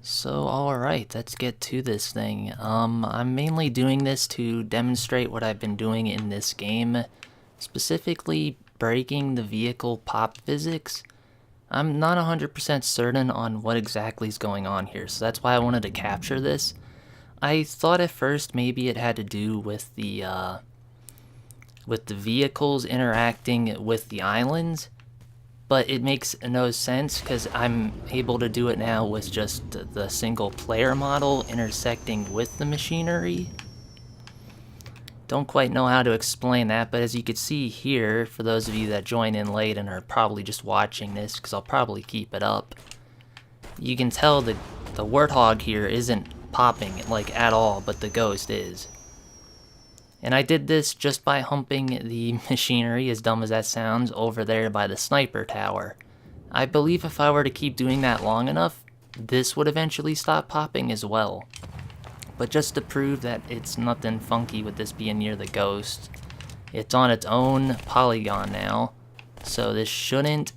So, alright, let's get to this thing. I'm mainly doing this to demonstrate what I've been doing in this game, specifically breaking the vehicle pop physics. I'm not 100% certain on what exactly is going on here, so that's why I wanted to capture this. I thought at first maybe it had to do with the vehicles interacting with the islands, but it makes no sense because I'm able to do it now with just the single player model intersecting with the machinery. Don't quite know how to explain that, but as you can see here, for those of you that join in late and are probably just watching this, because I'll probably keep it up, you can tell that the Warthog here isn't popping like at all, but the Ghost is. And I did this just by humping the machinery, as dumb as that sounds, over there by the sniper tower. I believe if I were to keep doing that long enough, this would eventually stop popping as well. But just to prove that it's nothing funky with this being near the Ghost, it's on its own polygon now, so this shouldn't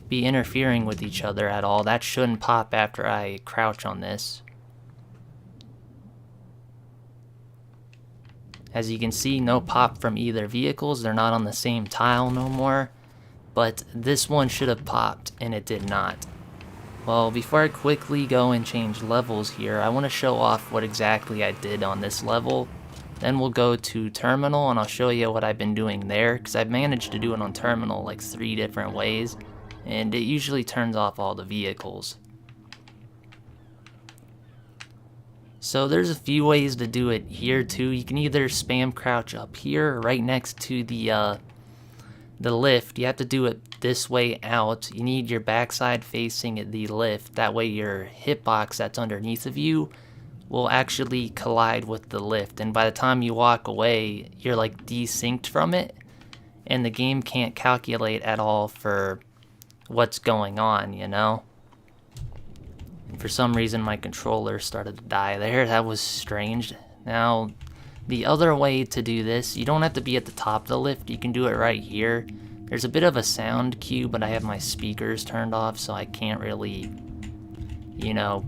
be interfering with each other at all. That shouldn't pop after I crouch on this. As you can see, no pop from either vehicles. They're not on the same tile no more. But this one should have popped, and it did not. Well, before I quickly go and change levels here, I want to show off what exactly I did on this level. Then we'll go to Terminal, and I'll show you what I've been doing there, because I've managed to do it on Terminal like 3 different ways, and it usually turns off all the vehicles. So there's a few ways to do it here too. You can either spam crouch up here, right next to the lift. You have to do it this way out. You need your backside facing the lift. That way your hitbox that's underneath of you will actually collide with the lift. And by the time you walk away, you're like desynced from it. And the game can't calculate at all for what's going on, you know? For some reason my controller started to die there. That was strange. Now, the other way to do this, you don't have to be at the top of the lift. You can do it right here. There's a bit of a sound cue, but I have my speakers turned off, so I can't really, you know,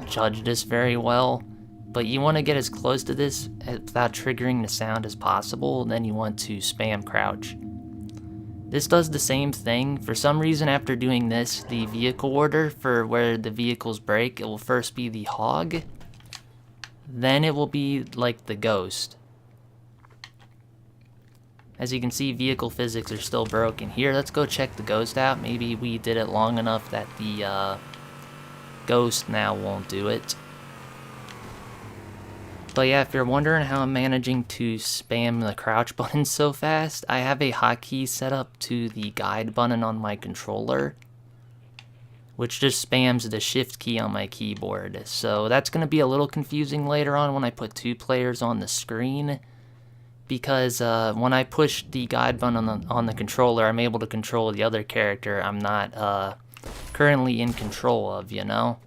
judge this very well. But you want to get as close to this without triggering the sound as possible. Then you want to spam crouch. This does the same thing. For some reason, after doing this, the vehicle order for where the vehicles break, it will first be the Hog, then it will be like the Ghost. As you can see, vehicle physics are still broken here. Let's go check the Ghost out. Maybe we did it long enough that the Ghost now won't do it. But yeah, if you're wondering how I'm managing to spam the crouch button so fast, I have a hotkey set up to the guide button on my controller, which just spams the shift key on my keyboard. So that's going to be a little confusing later on when I put 2 players on the screen, because when I push the guide button on the controller, I'm able to control the other character I'm not currently in control of, you know?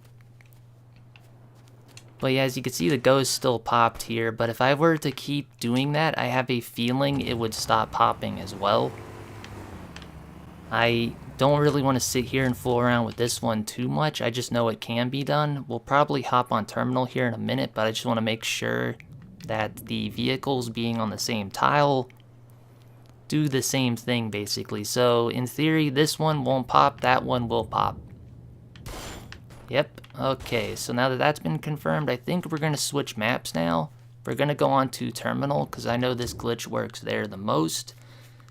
But yeah, as you can see, the Ghost still popped here, but if I were to keep doing that, I have a feeling it would stop popping as well. I don't really want to sit here and fool around with this one too much. I just know it can be done. We'll probably hop on Terminal here in a minute, but I just want to make sure that the vehicles being on the same tile do the same thing, basically. So in theory, this one won't pop, that one will pop. Yep, okay, so now that that's been confirmed, I think we're going to switch maps now. We're going to go on to Terminal, because I know this glitch works there the most.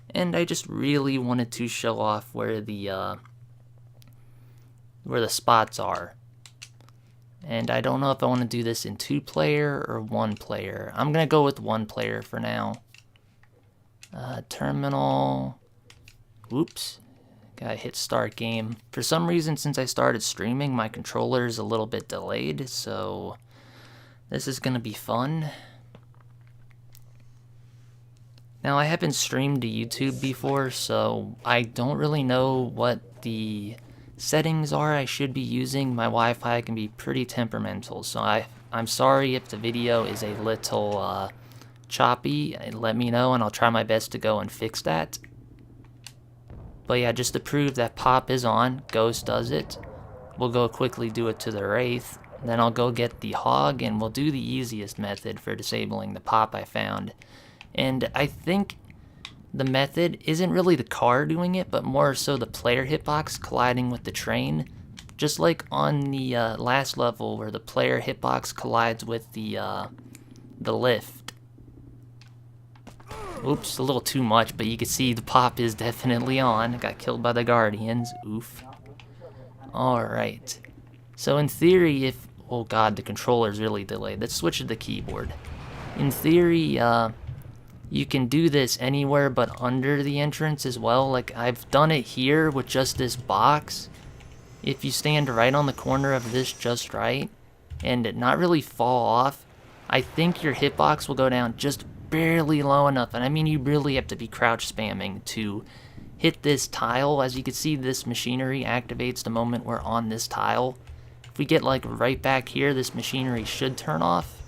And I just really wanted to show off where the spots are. And I don't know if I want to do this in 2-player or 1-player. I'm going to go with 1-player for now. Terminal. Whoops. Gotta hit start game. For some reason, since I started streaming, my controller is a little bit delayed, so this is gonna be fun. Now, I haven't streamed to YouTube before, so I don't really know what the settings are I should be using. My Wi-Fi can be pretty temperamental, so I'm sorry if the video is a little choppy. Let me know, and I'll try my best to go and fix that. But yeah, just to prove that pop is on, Ghost does it. We'll go quickly do it to the Wraith. Then I'll go get the hog, and we'll do the easiest method for disabling the pop I found. And I think the method isn't really the car doing it, but more so the player hitbox colliding with the train. Just like on the last level where the player hitbox collides with the lift. Oops, a little too much, but you can see the pop is definitely on. Got killed by the Guardians. Oof. Alright. So in theory, if... Oh god, the controller's really delayed. Let's switch to the keyboard. In theory, you can do this anywhere but under the entrance as well. Like, I've done it here with just this box. If you stand right on the corner of this just right, and not really fall off, I think your hitbox will go down just barely low enough. And I mean, you really have to be crouch spamming to hit this tile. As you can see, this machinery activates the moment we're on this tile. If we get like right back here, this machinery should turn off.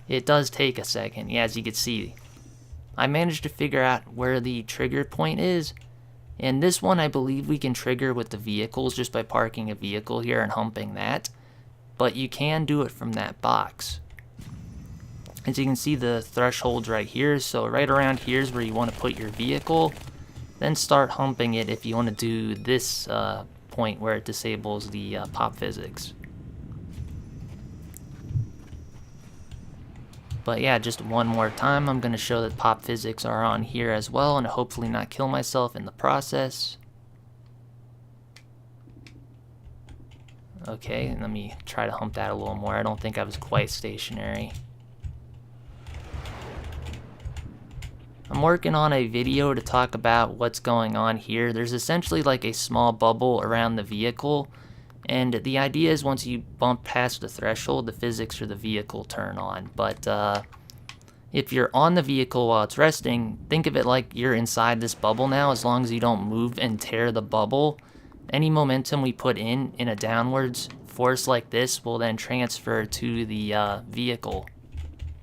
It does take a second. Yeah, as you can see, I managed to figure out where the trigger point is. And this one, I believe we can trigger with the vehicles just by parking a vehicle here and humping that. But you can do it from that box. As you can see, the threshold's right here. So right around here is where you want to put your vehicle. Then start humping it if you want to do this point where it disables the pop physics. But yeah, just one more time, I'm going to show that pop physics are on here as well, and hopefully not kill myself in the process. Okay, let me try to hump that a little more. I don't think I was quite stationary. I'm working on a video to talk about what's going on here. There's essentially like a small bubble around the vehicle, and the idea is once you bump past the threshold, the physics for the vehicle turn on. But if you're on the vehicle while it's resting, think of it like you're inside this bubble now. As long as you don't move and tear the bubble, any momentum we put in a downwards force like this will then transfer to the vehicle.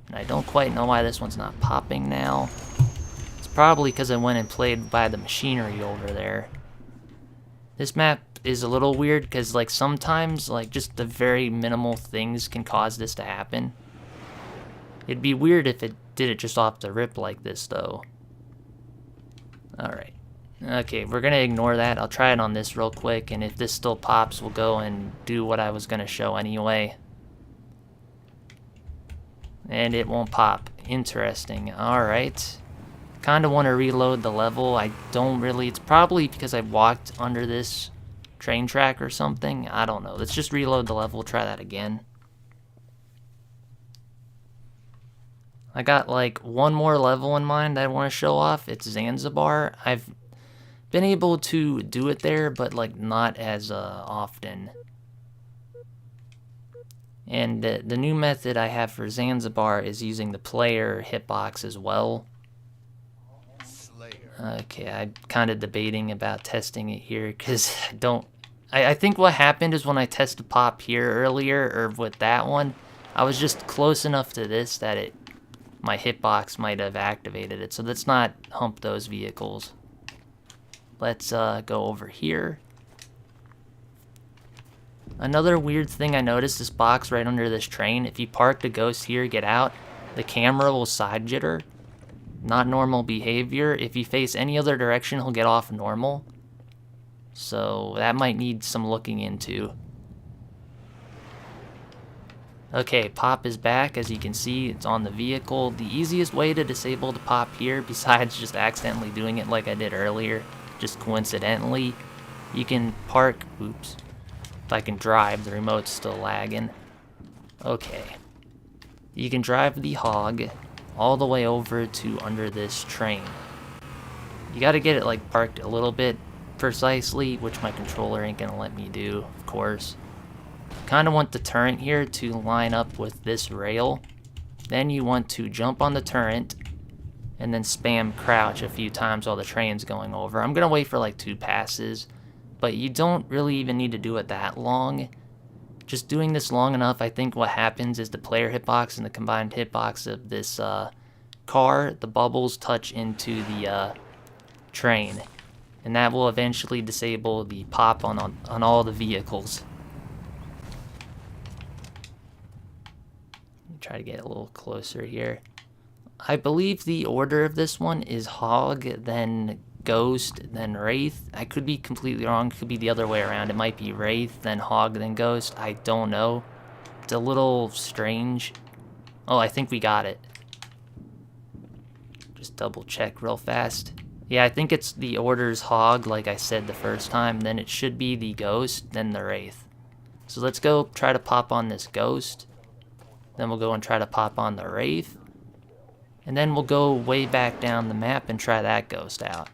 And I don't quite know why this one's not popping now. It's probably because I went and played by the machinery over there. This map is a little weird because like sometimes like just the very minimal things can cause this to happen. It'd be weird if it did it just off the rip like this though. Alright. Okay, we're gonna ignore that. I'll try it on this real quick, and if this still pops, we'll go and do what I was gonna show anyway. And it won't pop. Interesting. Alright. Kinda wanna reload the level. I don't really, it's probably because I walked under this train track or something. I don't know. Let's just reload the level, try that again. I got like one more level in mind that I want to show off. It's Zanzibar. I've been able to do it there, but like not as often. And the new method I have for Zanzibar is using the player hitbox as well. Okay, I'm kind of debating about testing it here because I think what happened is when I tested pop here earlier, or with that one, I was just close enough to this that my hitbox might have activated it. So let's not hump those vehicles. Let's go over here. Another weird thing I noticed, this box right under this train, if you park the ghost here, get out, the camera will side jitter. Not normal behavior. If you face any other direction, he'll get off normal. So that might need some looking into. Okay, pop is back. As you can see, it's on the vehicle. The easiest way to disable the pop here, besides just accidentally doing it like I did earlier, just coincidentally, you can park, oops, if I can drive, the remote's still lagging. Okay. You can drive the hog all the way over to under this train. You gotta get it like parked a little bit precisely, which my controller ain't gonna let me do, of course. Kinda want the turret here to line up with this rail. Then you want to jump on the turret and then spam crouch a few times while the train's going over. I'm gonna wait for like 2 passes, but you don't really even need to do it that long. Just doing this long enough, I think what happens is the player hitbox and the combined hitbox of this car, the bubbles touch into the train. And that will eventually disable the pop on all the vehicles. try to get a little closer here. I believe the order of this one is Hog, then Ghost, then Wraith. I could be completely wrong. It could be the other way around. It might be Wraith, then Hog, then Ghost. I don't know. It's a little strange. Oh, I think we got it. Just double check real fast. Yeah, I think it's the order's Hog, like I said the first time. Then it should be the Ghost, then the Wraith. So let's go try to pop on this Ghost. Then we'll go and try to pop on the Wraith. And then we'll go way back down the map and try that Ghost out.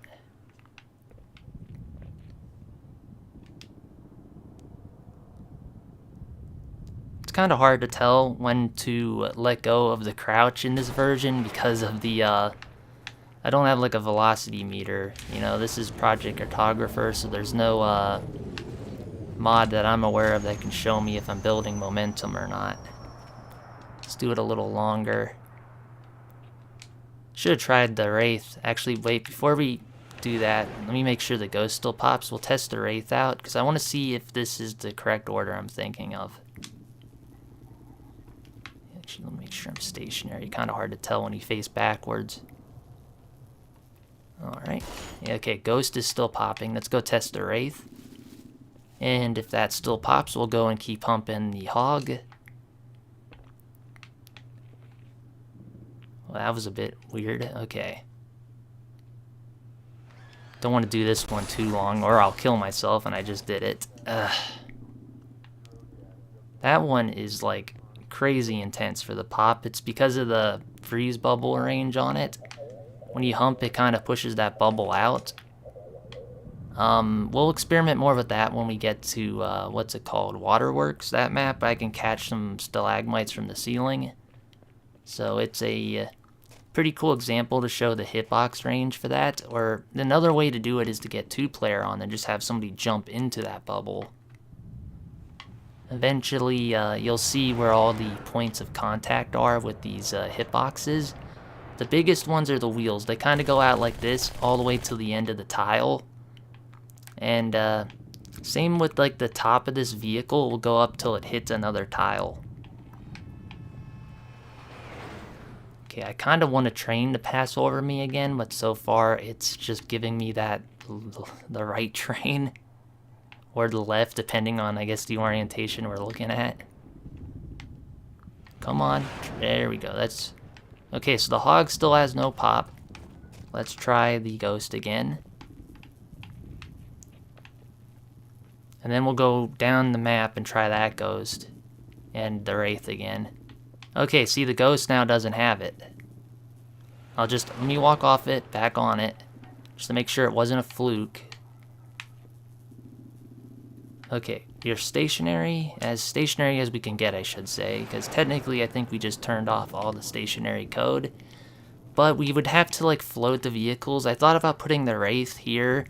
It's kind of hard to tell when to let go of the crouch in this version because of the, I don't have like a velocity meter. You know, this is Project Cartographer, so there's no mod that I'm aware of that can show me if I'm building momentum or not. Let's do it a little longer. Should have tried the Wraith. Actually, wait, before we do that, let me make sure the Ghost still pops. We'll test the Wraith out, because I want to see if this is the correct order I'm thinking of. Actually, let me make sure I'm stationary. Kind of hard to tell when you face backwards. Alright. Yeah, okay, Ghost is still popping. Let's go test the Wraith. And if that still pops, we'll go and keep pumping the Hog. Well, that was a bit weird. Okay. Don't want to do this one too long, or I'll kill myself, and I just did it. That one is, like, crazy intense for the pop. It's because of the freeze bubble range on it. When you hump, it kind of pushes that bubble out. We'll experiment more with that when we get to, what's it called? Waterworks, that map. I can catch some stalagmites from the ceiling. So it's a pretty cool example to show the hitbox range for that. Or another way to do it is to get two-player on and just have somebody jump into that bubble. Eventually, you'll see where all the points of contact are with these hitboxes. The biggest ones are the wheels. They kind of go out like this all the way to the end of the tile. And same with like the top of this vehicle. It will go up till it hits another tile. Okay, I kind of want a train to pass over me again, but so far it's just giving me that the right train or the left, depending on, I guess, the orientation we're looking at. Come on, there we go. That's okay. So the Hog still has no pop. Let's try the Ghost again, and then we'll go down the map and try that Ghost and the Wraith again. Okay, see, the Ghost now doesn't have it. Let me walk off it, back on it, just to make sure it wasn't a fluke. Okay, you're stationary as we can get, I should say, because technically I think we just turned off all the stationary code. But we would have to, like, float the vehicles. I thought about putting the Wraith here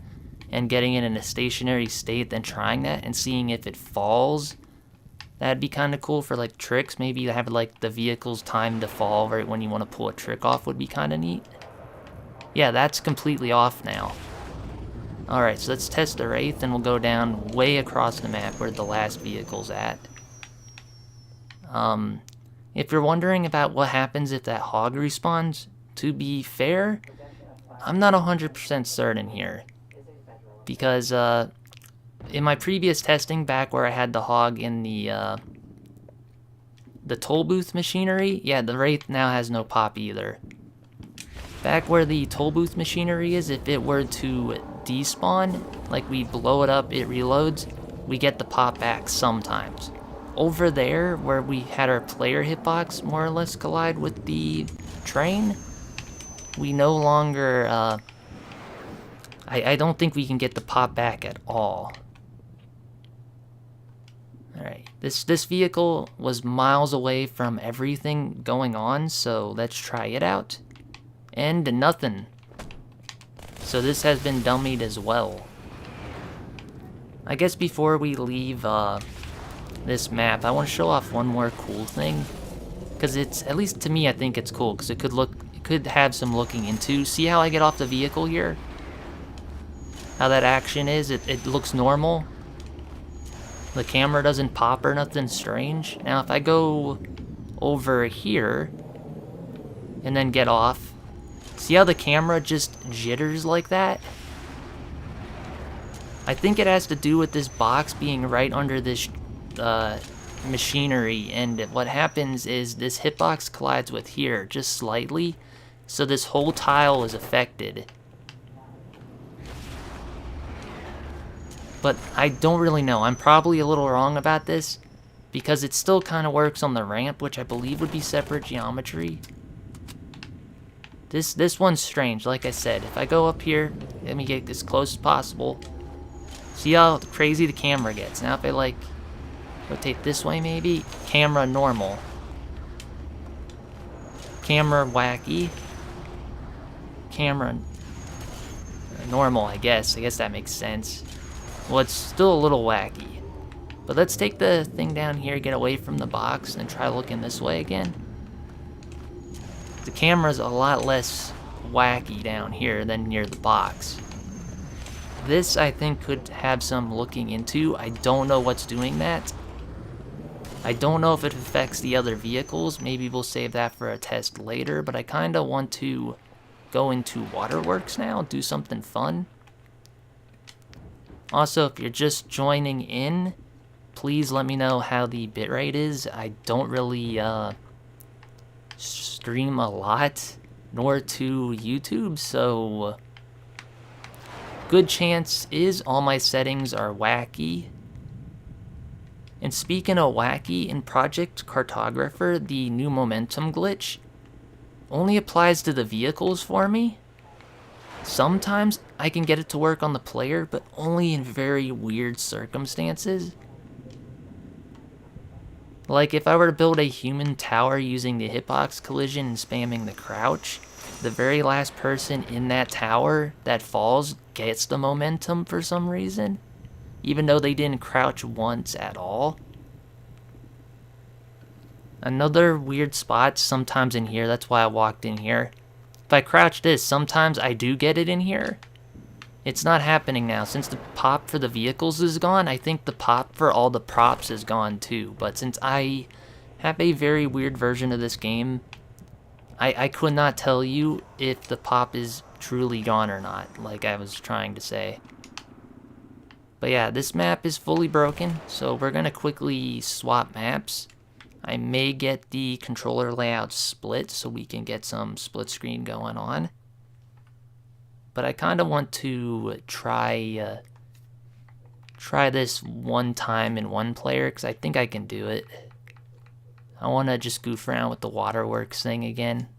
and getting it in a stationary state, then trying that and seeing if it falls. That'd be kind of cool for, like, tricks. Maybe have, like, the vehicle's time to fall right when you want to pull a trick off would be kind of neat. Yeah, that's completely off now. Alright, so let's test the Wraith, and we'll go down way across the map where the last vehicle's at. If you're wondering about what happens if that Hog respawns, to be fair, I'm not 100% certain here. Because, in my previous testing, back where I had the Hog in the toll booth machinery, yeah, the Wraith now has no pop either. Back where the toll booth machinery is, if it were to despawn, like we blow it up, it reloads, we get the pop back sometimes. Over there, where we had our player hitbox more or less collide with the train, we no longer, I don't think we can get the pop back at all. Alright, this vehicle was miles away from everything going on, so let's try it out. And nothing. So this has been dummied as well. I guess before we leave this map, I want to show off one more cool thing. Because it's, at least to me, I think it's cool, because it could have some looking into. See how I get off the vehicle here? How that action is? It looks normal. The camera doesn't pop or nothing strange. Now if I go over here and then get off. See how the camera just jitters like that? I think it has to do with this box being right under this machinery, and what happens is this hitbox collides with here just slightly, so this whole tile is affected. But I don't really know. I'm probably a little wrong about this, because it still kind of works on the ramp, which I believe would be separate geometry. This one's strange, like I said. If I go up here, let me get as close as possible. See how crazy the camera gets. Now if I like rotate this way maybe, camera normal. Camera wacky. Camera normal, I guess. I guess that makes sense. Well, it's still a little wacky. But let's take the thing down here, get away from the box, and try looking this way again. The camera's a lot less wacky down here than near the box. This, I think, could have some looking into. I don't know what's doing that. I don't know if it affects the other vehicles. Maybe we'll save that for a test later, but I kind of want to go into waterworks now, do something fun. Also, if you're just joining in, please let me know how the bitrate is. I don't really stream a lot, nor to YouTube, so good chance is all my settings are wacky. And speaking of wacky, in Project Cartographer, the new momentum glitch only applies to the vehicles for me. Sometimes I can get it to work on the player, but only in very weird circumstances. Like if I were to build a human tower using the hitbox collision and spamming the crouch, the very last person in that tower that falls gets the momentum for some reason, even though they didn't crouch once at all. Another weird spot sometimes in here, that's why I walked in here. If I crouch this, sometimes I do get it in here. It's not happening now. Since the pop for the vehicles is gone, I think the pop for all the props is gone too. But since I have a very weird version of this game, I could not tell you if the pop is truly gone or not, like I was trying to say. But yeah, this map is fully broken, so we're going to quickly swap maps. I may get the controller layout split so we can get some split screen going on. But I kind of want to try this one time in one player, because I think I can do it. I want to just goof around with the waterworks thing again.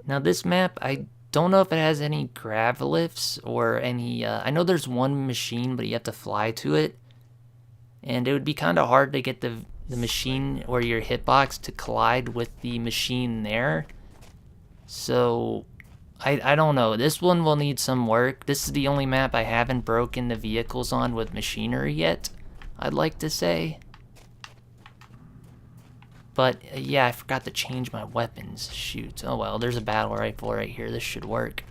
Now this map, I don't know if it has any grav lifts or any... I know there's one machine, but you have to fly to it. And it would be kind of hard to get the machine or your hitbox to collide with the machine there. So, I don't know. This one will need some work. This is the only map I haven't broken the vehicles on with machinery yet, I'd like to say. But, yeah, I forgot to change my weapons. Shoot. Oh well, there's a battle rifle right here. This should work.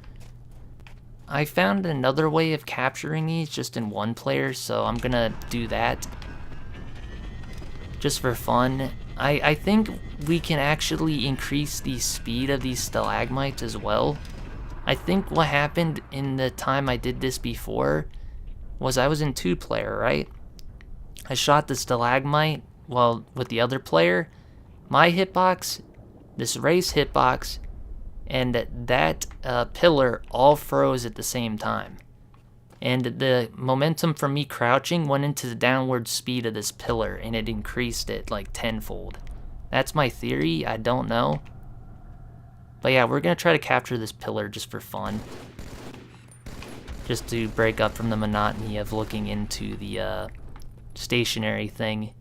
I found another way of capturing these just in one player, so I'm gonna do that. Just for fun. I think we can actually increase the speed of these stalagmites as well. I think what happened in the time I did this before was I was in 2-player, right? I shot the stalagmite while with the other player. My hitbox, this race hitbox, and that pillar all froze at the same time. And the momentum from me crouching went into the downward speed of this pillar, and it increased it like tenfold. That's my theory, I don't know. But yeah, we're gonna try to capture this pillar just for fun. Just to break up from the monotony of looking into the stationary thing.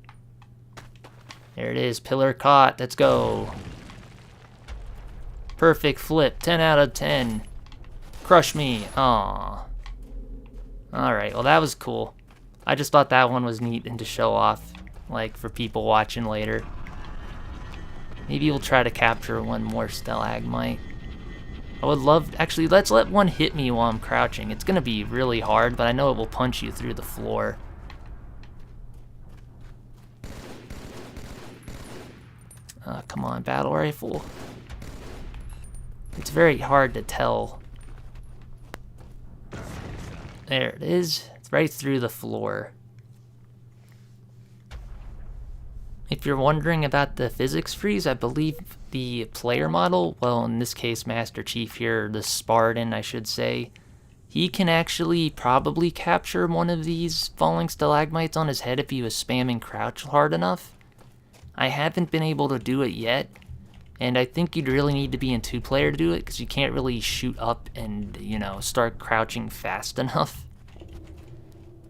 There it is, pillar caught, let's go. Perfect flip, 10 out of 10. Crush me, aww. Alright, well that was cool. I just thought that one was neat and to show off, like for people watching later. Maybe we'll try to capture one more stalagmite. I would love, actually let's let one hit me while I'm crouching. It's gonna be really hard, but I know it will punch you through the floor. Come on, battle rifle. It's very hard to tell. There it is. It's right through the floor. If you're wondering about the physics freeze, I believe the player model, well, in this case, Master Chief here, the Spartan, I should say, he can actually probably capture one of these falling stalagmites on his head if he was spamming crouch hard enough. I haven't been able to do it yet, and I think you'd really need to be in two-player to do it, because you can't really shoot up and, you know, start crouching fast enough.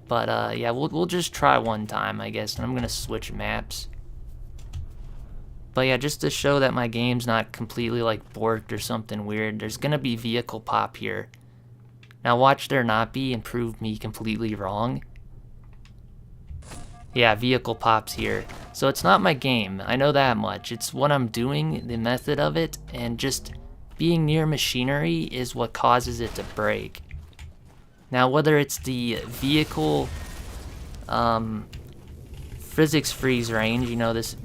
But, yeah, we'll just try one time, I guess, and I'm going to switch maps. But yeah, just to show that my game's not completely like borked or something weird, there's gonna be vehicle pop here. Now watch there not be and prove me completely wrong. Yeah, vehicle pops here. So it's not my game, I know that much. It's what I'm doing, the method of it, and just being near machinery is what causes it to break. Now whether it's the vehicle physics freeze range, you know, this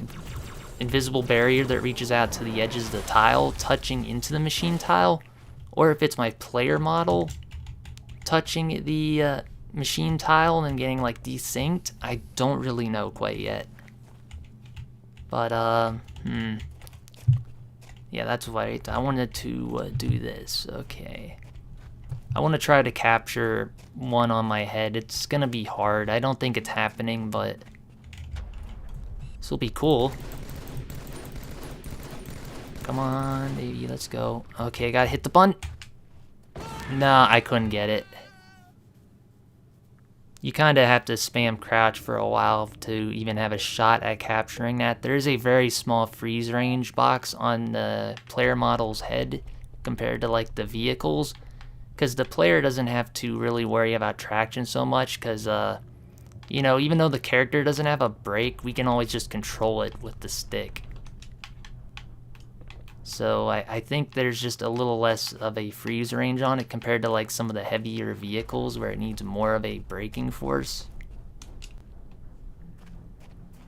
invisible barrier that reaches out to the edges of the tile, touching into the machine tile, or if it's my player model touching the machine tile and then getting like desynced, I don't really know quite yet. But yeah, that's right. I wanted to do this. Okay, I want to try to capture one on my head. It's gonna be hard. I don't think it's happening, but this will be cool. Come on, baby, let's go. Okay, gotta hit the button. Nah, I couldn't get it. You kind of have to spam crouch for a while to even have a shot at capturing that. There is a very small freeze range box on the player model's head compared to like the vehicles, because the player doesn't have to really worry about traction so much, because you know, even though the character doesn't have a brake, we can always just control it with the stick. So I think there's just a little less of a freeze range on it compared to like some of the heavier vehicles where it needs more of a braking force.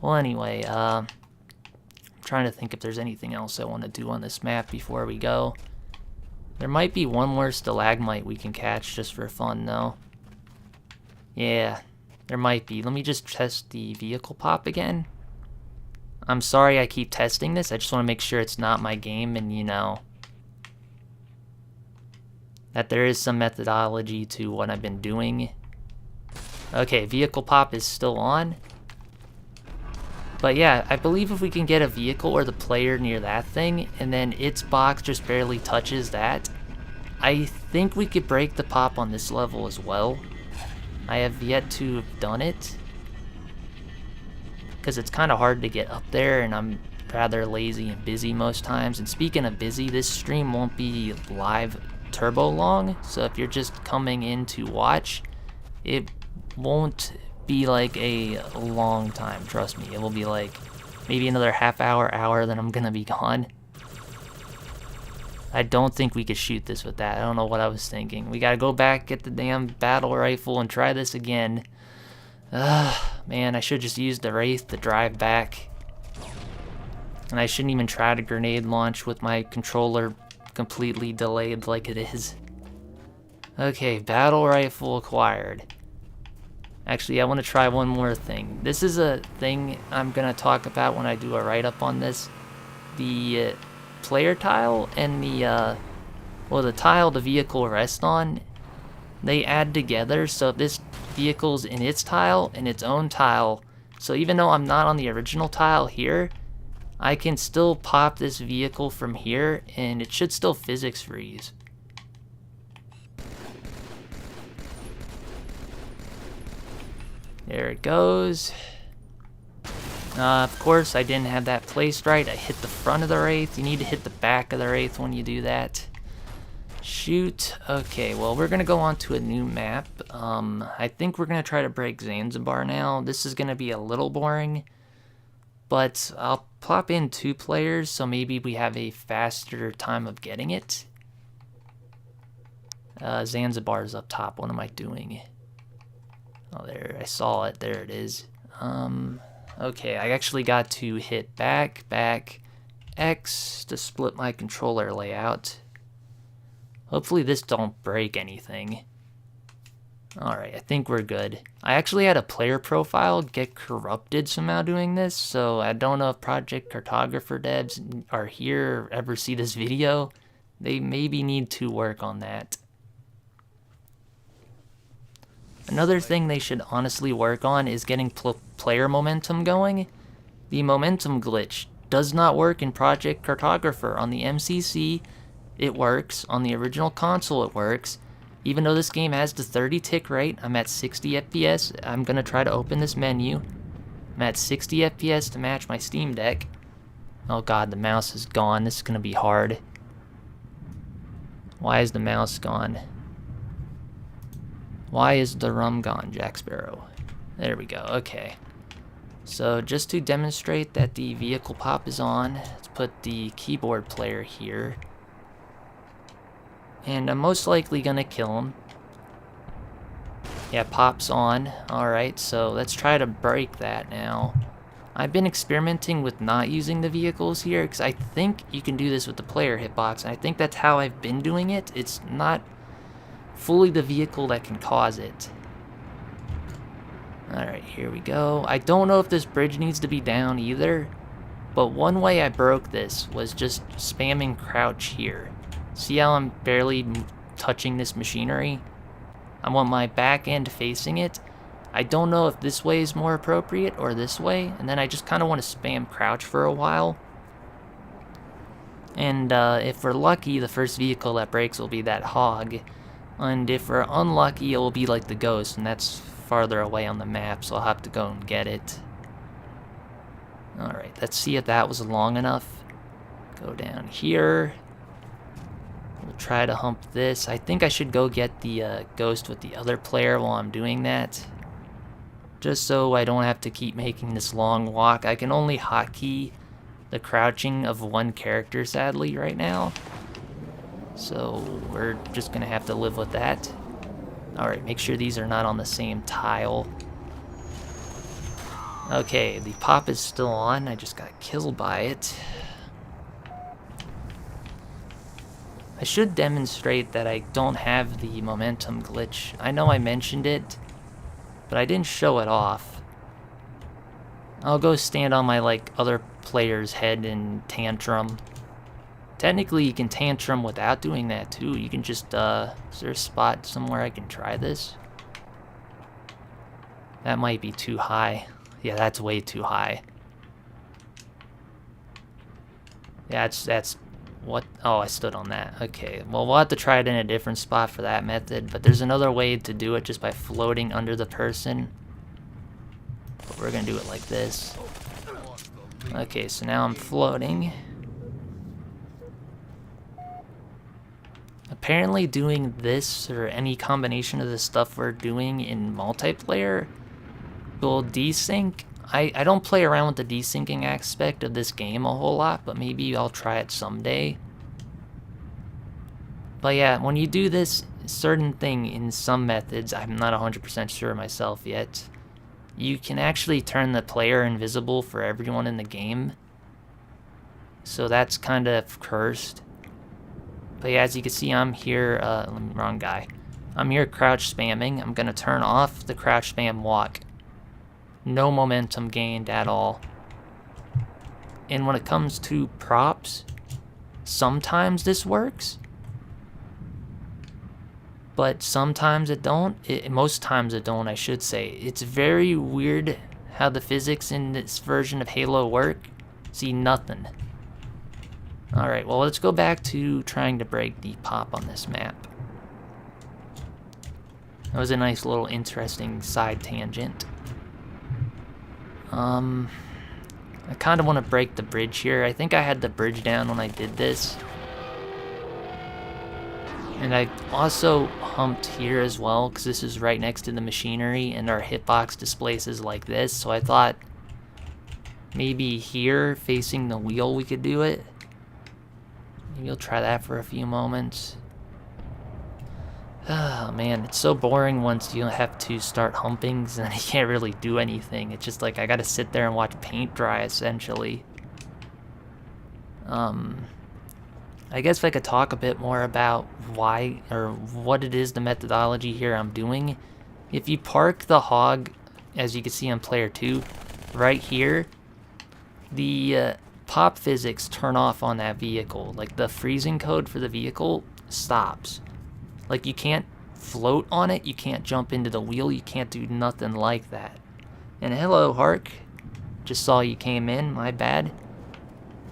Well, anyway, I'm trying to think if there's anything else I want to do on this map before we go. There might be one more stalagmite we can catch just for fun, though. Yeah, there might be. Let me just test the vehicle pop again. I'm sorry I keep testing this, I just want to make sure it's not my game and, you know, that there is some methodology to what I've been doing. Okay, vehicle pop is still on. But yeah, I believe if we can get a vehicle or the player near that thing, and then its box just barely touches that, I think we could break the pop on this level as well. I have yet to have done it, because it's kind of hard to get up there, and I'm rather lazy and busy most times. And speaking of busy, this stream won't be live turbo long, so if you're just coming in to watch, it won't be like a long time, trust me. It will be like maybe another half hour, then I'm gonna be gone. I don't think we could shoot this with that. I don't know what I was thinking. We gotta go back, get the damn battle rifle, and try this again. Man, I should just use the Wraith to drive back. And I shouldn't even try to grenade launch with my controller completely delayed like it is. Okay, battle rifle acquired. Actually, I want to try one more thing. This is a thing I'm going to talk about when I do a write-up on this. The player tile and the, well, the tile the vehicle rests on, they add together, so this vehicle's in its tile and its own tile. So even though I'm not on the original tile here, I can still pop this vehicle from here and it should still physics freeze. There it goes. Of course, I didn't have that placed right. I hit the front of the Wraith. You need to hit the back of the Wraith when you do that. Shoot. Okay, well, we're going to go on to a new map. I think we're going to try to break Zanzibar now. This is going to be a little boring, but I'll plop in 2 players, so maybe we have a faster time of getting it. Zanzibar's up top. What am I doing? Oh, there. I saw it. There it is. Okay, I actually got to hit back, X to split my controller layout. Hopefully this don't break anything. Alright, I think we're good. I actually had a player profile get corrupted somehow doing this, so I don't know if Project Cartographer devs are here or ever see this video. They maybe need to work on that. Another thing they should honestly work on is getting player momentum going. The momentum glitch does not work in Project Cartographer. On the MCC, it works. On the original console, it works. Even though this game has the 30 tick rate, I'm at 60 FPS. I'm going to try to open this menu. I'm at 60 FPS to match my Steam Deck. Oh god, the mouse is gone. This is going to be hard. Why is the mouse gone? Why is the rum gone, Jack Sparrow? There we go, okay. So just to demonstrate that the vehicle pop is on, let's put the keyboard player here. And I'm most likely gonna kill him. Yeah, pop's on. Alright, so let's try to break that now. I've been experimenting with not using the vehicles here, because I think you can do this with the player hitbox, and I think that's how I've been doing it. It's not fully the vehicle that can cause it. Alright, here we go. I don't know if this bridge needs to be down either, but one way I broke this was just spamming crouch here. See how I'm barely touching this machinery? I want my back end facing it. I don't know if this way is more appropriate or this way, and then I just kind of want to spam crouch for a while. And if we're lucky, the first vehicle that breaks will be that hog. And if we're unlucky, it will be like the ghost, and that's farther away on the map, so I'll have to go and get it. Alright, let's see if that was long enough. Go down here. We'll try to hump this. I think I should go get the ghost with the other player while I'm doing that. Just so I don't have to keep making this long walk. I can only hotkey the crouching of one character, sadly, right now. So we're just gonna have to live with that. Alright, make sure these are not on the same tile. Okay, the pop is still on. I just got killed by it. I should demonstrate that I don't have the momentum glitch. I know I mentioned it, but I didn't show it off. I'll go stand on my other player's head and tantrum. Technically, you can tantrum without doing that too. You can just, is there a spot somewhere I can try this? That might be too high. Yeah, that's way too high. Yeah, that's what? Oh, I stood on that. Okay, well, we'll have to try it in a different spot for that method, but there's another way to do it just by floating under the person. But we're gonna do it like this. Okay, so now I'm floating. Apparently doing this, or any combination of the stuff we're doing in multiplayer, will desync. I don't play around with the desyncing aspect of this game a whole lot, but maybe I'll try it someday. But yeah, when you do this certain thing in some methods, I'm not 100% sure myself yet, you can actually turn the player invisible for everyone in the game. So that's kind of cursed. But yeah, as you can see, I'm here, wrong guy. I'm here crouch spamming. I'm gonna turn off the crouch spam walk. No momentum gained at all. And when it comes to props, sometimes this works, but sometimes it don't. Most times it don't, I should say. It's very weird how the physics in this version of Halo work. See, nothing. Alright, well, let's go back to trying to break the pop on this map. That was a nice little interesting side tangent. I kind of want to break the bridge here. I think I had the bridge down when I did this. And I also humped here as well, because this is right next to the machinery, and our hitbox displays is like this, so I thought maybe here, facing the wheel, we could do it. Maybe I'll try that for a few moments. Oh man, it's so boring once you have to start humping, and then you can't really do anything. It's just like I gotta sit there and watch paint dry, essentially. I guess if I could talk a bit more about why or what it is, the methodology here I'm doing. If you park the hog, as you can see on player 2, right here, the pop physics turn off on that vehicle. Like the freezing code for the vehicle stops. Like you can't float on it, you can't jump into the wheel, you can't do nothing like that. And hello, Hark. Just saw you came in, my bad.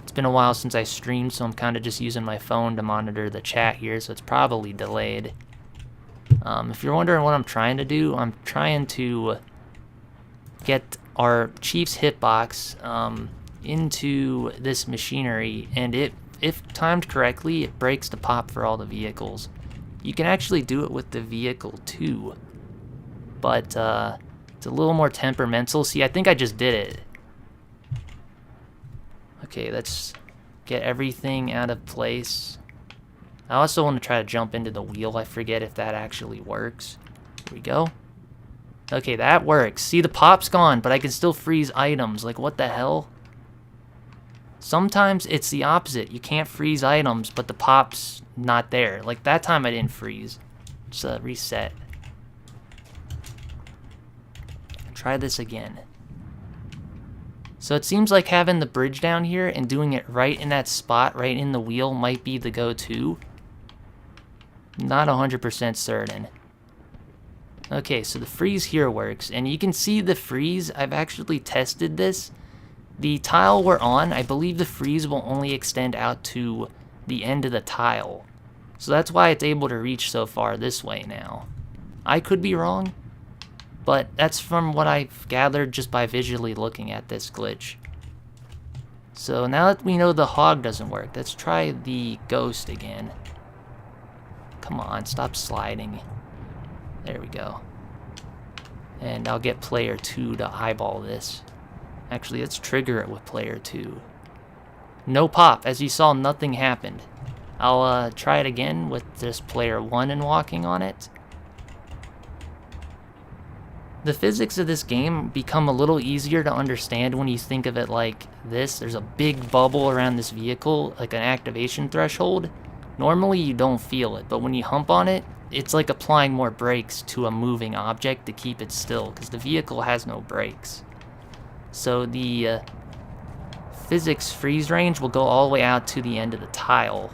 It's been a while since I streamed, so I'm kind of just using my phone to monitor the chat here, so it's probably delayed. If you're wondering what I'm trying to do, I'm trying to get our Chief's hitbox into this machinery, and if timed correctly, it breaks the pop for all the vehicles. You can actually do it with the vehicle too, but it's a little more temperamental. See, I think I just did it. Okay, let's get everything out of place. I also want to try to jump into the wheel. I forget if that actually works. Here we go. Okay, that works. See, the pop's gone, but I can still freeze items. Like, what the hell? Sometimes it's the opposite. You can't freeze items, but the pop's not there. Like, that time I didn't freeze. Just reset. Try this again. So it seems like having the bridge down here and doing it right in that spot, right in the wheel, might be the go-to. Not 100% certain. Okay, so the freeze here works, and you can see the freeze. I've actually tested this. The tile we're on, I believe the freeze will only extend out to the end of the tile. So that's why it's able to reach so far this way now. I could be wrong, but that's from what I've gathered just by visually looking at this glitch. So now that we know the hog doesn't work, let's try the ghost again. Come on, stop sliding. There we go. And I'll get player 2 to eyeball this. Actually, let's trigger it with player 2. No pop. As you saw, nothing happened. I'll try it again with just player 1 and walking on it. The physics of this game become a little easier to understand when you think of it like this. There's a big bubble around this vehicle, like an activation threshold. Normally you don't feel it, but when you hump on it, it's like applying more brakes to a moving object to keep it still, because the vehicle has no brakes. So the physics freeze range will go all the way out to the end of the tile.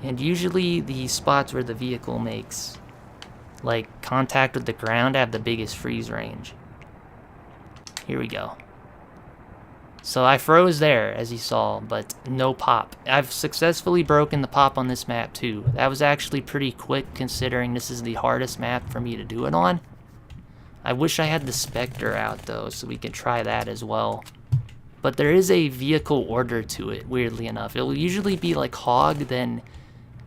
And usually the spots where the vehicle makes like contact with the ground have the biggest freeze range. Here we go. So I froze there, as you saw, but no pop. I've successfully broken the pop on this map too. That was actually pretty quick considering this is the hardest map for me to do it on. I wish I had the Spectre out though, so we could try that as well. But there is a vehicle order to it, weirdly enough. It will usually be like Hog, then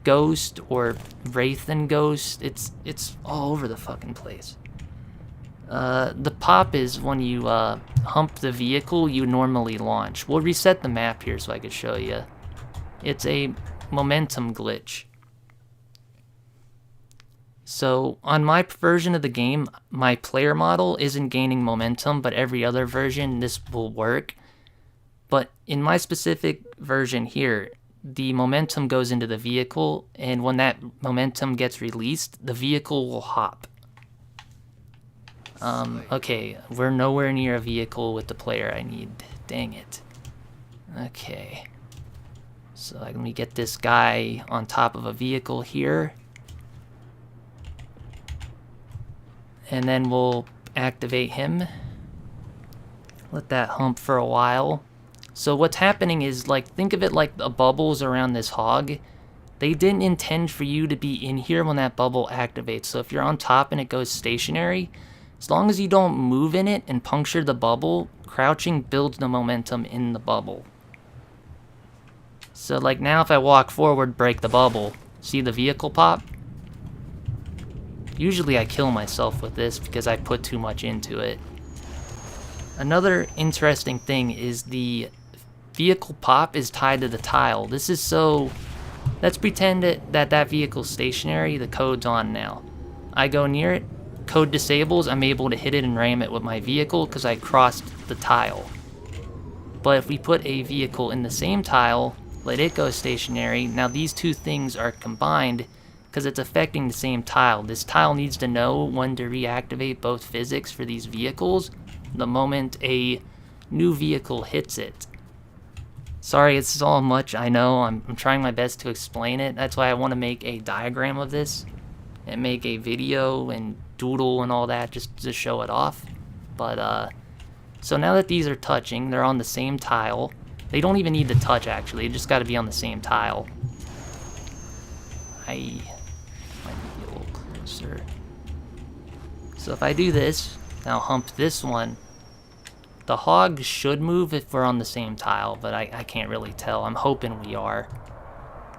Ghost, or Wraith and Ghost. It's all over the fucking place. The pop is when you hump the vehicle you normally launch. We'll reset the map here so I could show you. It's a momentum glitch. So on my version of the game, my player model isn't gaining momentum, but every other version this will work. But in my specific version here, the momentum goes into the vehicle, and when that momentum gets released, the vehicle will hop. Okay, we're nowhere near a vehicle with the player I need. Dang it. Okay. So let me get this guy on top of a vehicle here. And then we'll activate him. Let that hump for a while. So what's happening is, like, think of it like the bubbles around this hog. They didn't intend for you to be in here when that bubble activates. So if you're on top and it goes stationary, as long as you don't move in it and puncture the bubble, crouching builds the momentum in the bubble. So like now if I walk forward, break the bubble, see the vehicle pop? Usually I kill myself with this because I put too much into it. Another interesting thing is the vehicle pop is tied to the tile. This is so... Let's pretend that vehicle's stationary, the code's on now. I go near it, code disables, I'm able to hit it and ram it with my vehicle because I crossed the tile. But if we put a vehicle in the same tile, let it go stationary, now these two things are combined because it's affecting the same tile. This tile needs to know when to reactivate both physics for these vehicles the moment a new vehicle hits it. Sorry, it's all much, I know. I'm trying my best to explain it. That's why I want to make a diagram of this and make a video and doodle and all that just to show it off. But, so now that these are touching, they're on the same tile. They don't even need to touch, actually. They just got to be on the same tile. I might be a little closer. So if I do this, now hump this one, the hog should move if we're on the same tile, but I can't really tell. I'm hoping we are.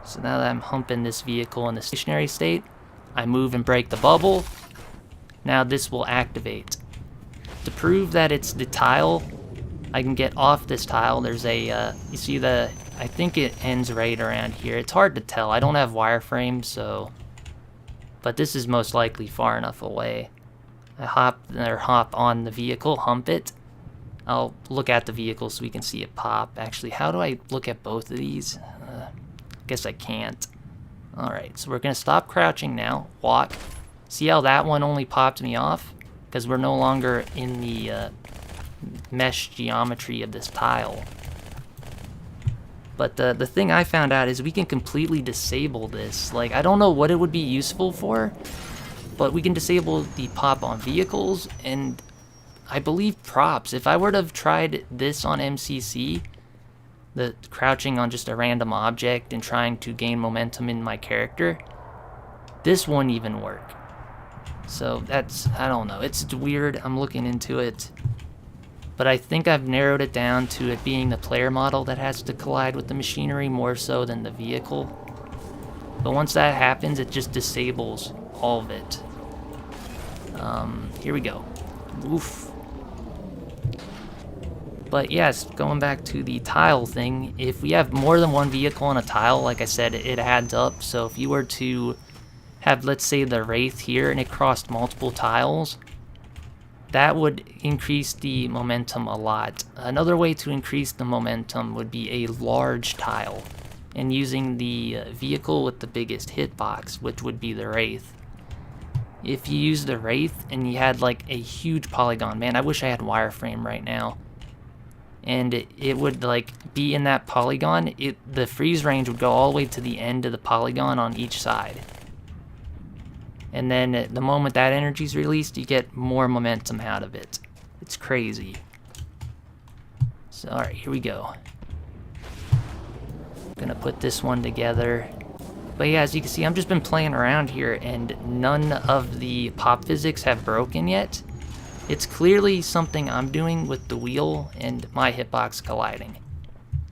So now that I'm humping this vehicle in the stationary state, I move and break the bubble. Now this will activate. To prove that it's the tile, I can get off this tile. There's a, you see I think it ends right around here. It's hard to tell. I don't have wireframe, so, but this is most likely far enough away. I hop on the vehicle, hump it. I'll look at the vehicle so we can see it pop. Actually, how do I look at both of these? Guess I can't. Alright, so we're going to stop crouching now. Walk. See how that one only popped me off? Because we're no longer in the mesh geometry of this tile. But the thing I found out is we can completely disable this. Like, I don't know what it would be useful for, but we can disable the pop on vehicles and I believe props. If I were to have tried this on MCC, the crouching on just a random object and trying to gain momentum in my character, this wouldn't even work. So that's, I don't know, it's weird. I'm looking into it. But I think I've narrowed it down to it being the player model that has to collide with the machinery more so than the vehicle. But once that happens, it just disables all of it. Here we go. Oof. But yes, going back to the tile thing, if we have more than one vehicle on a tile, like I said, it adds up. So if you were to have, let's say, the Wraith here and it crossed multiple tiles, that would increase the momentum a lot. Another way to increase the momentum would be a large tile and using the vehicle with the biggest hitbox, which would be the Wraith. If you use the Wraith and you had like a huge polygon, man, I wish I had wireframe right now. And it would like be in that polygon, the freeze range would go all the way to the end of the polygon on each side. And then the moment that energy is released, you get more momentum out of it. It's crazy. So alright, here we go. Gonna put this one together. But yeah, as you can see, I've just been playing around here and none of the pop physics have broken yet. It's clearly something I'm doing with the wheel and my hitbox colliding.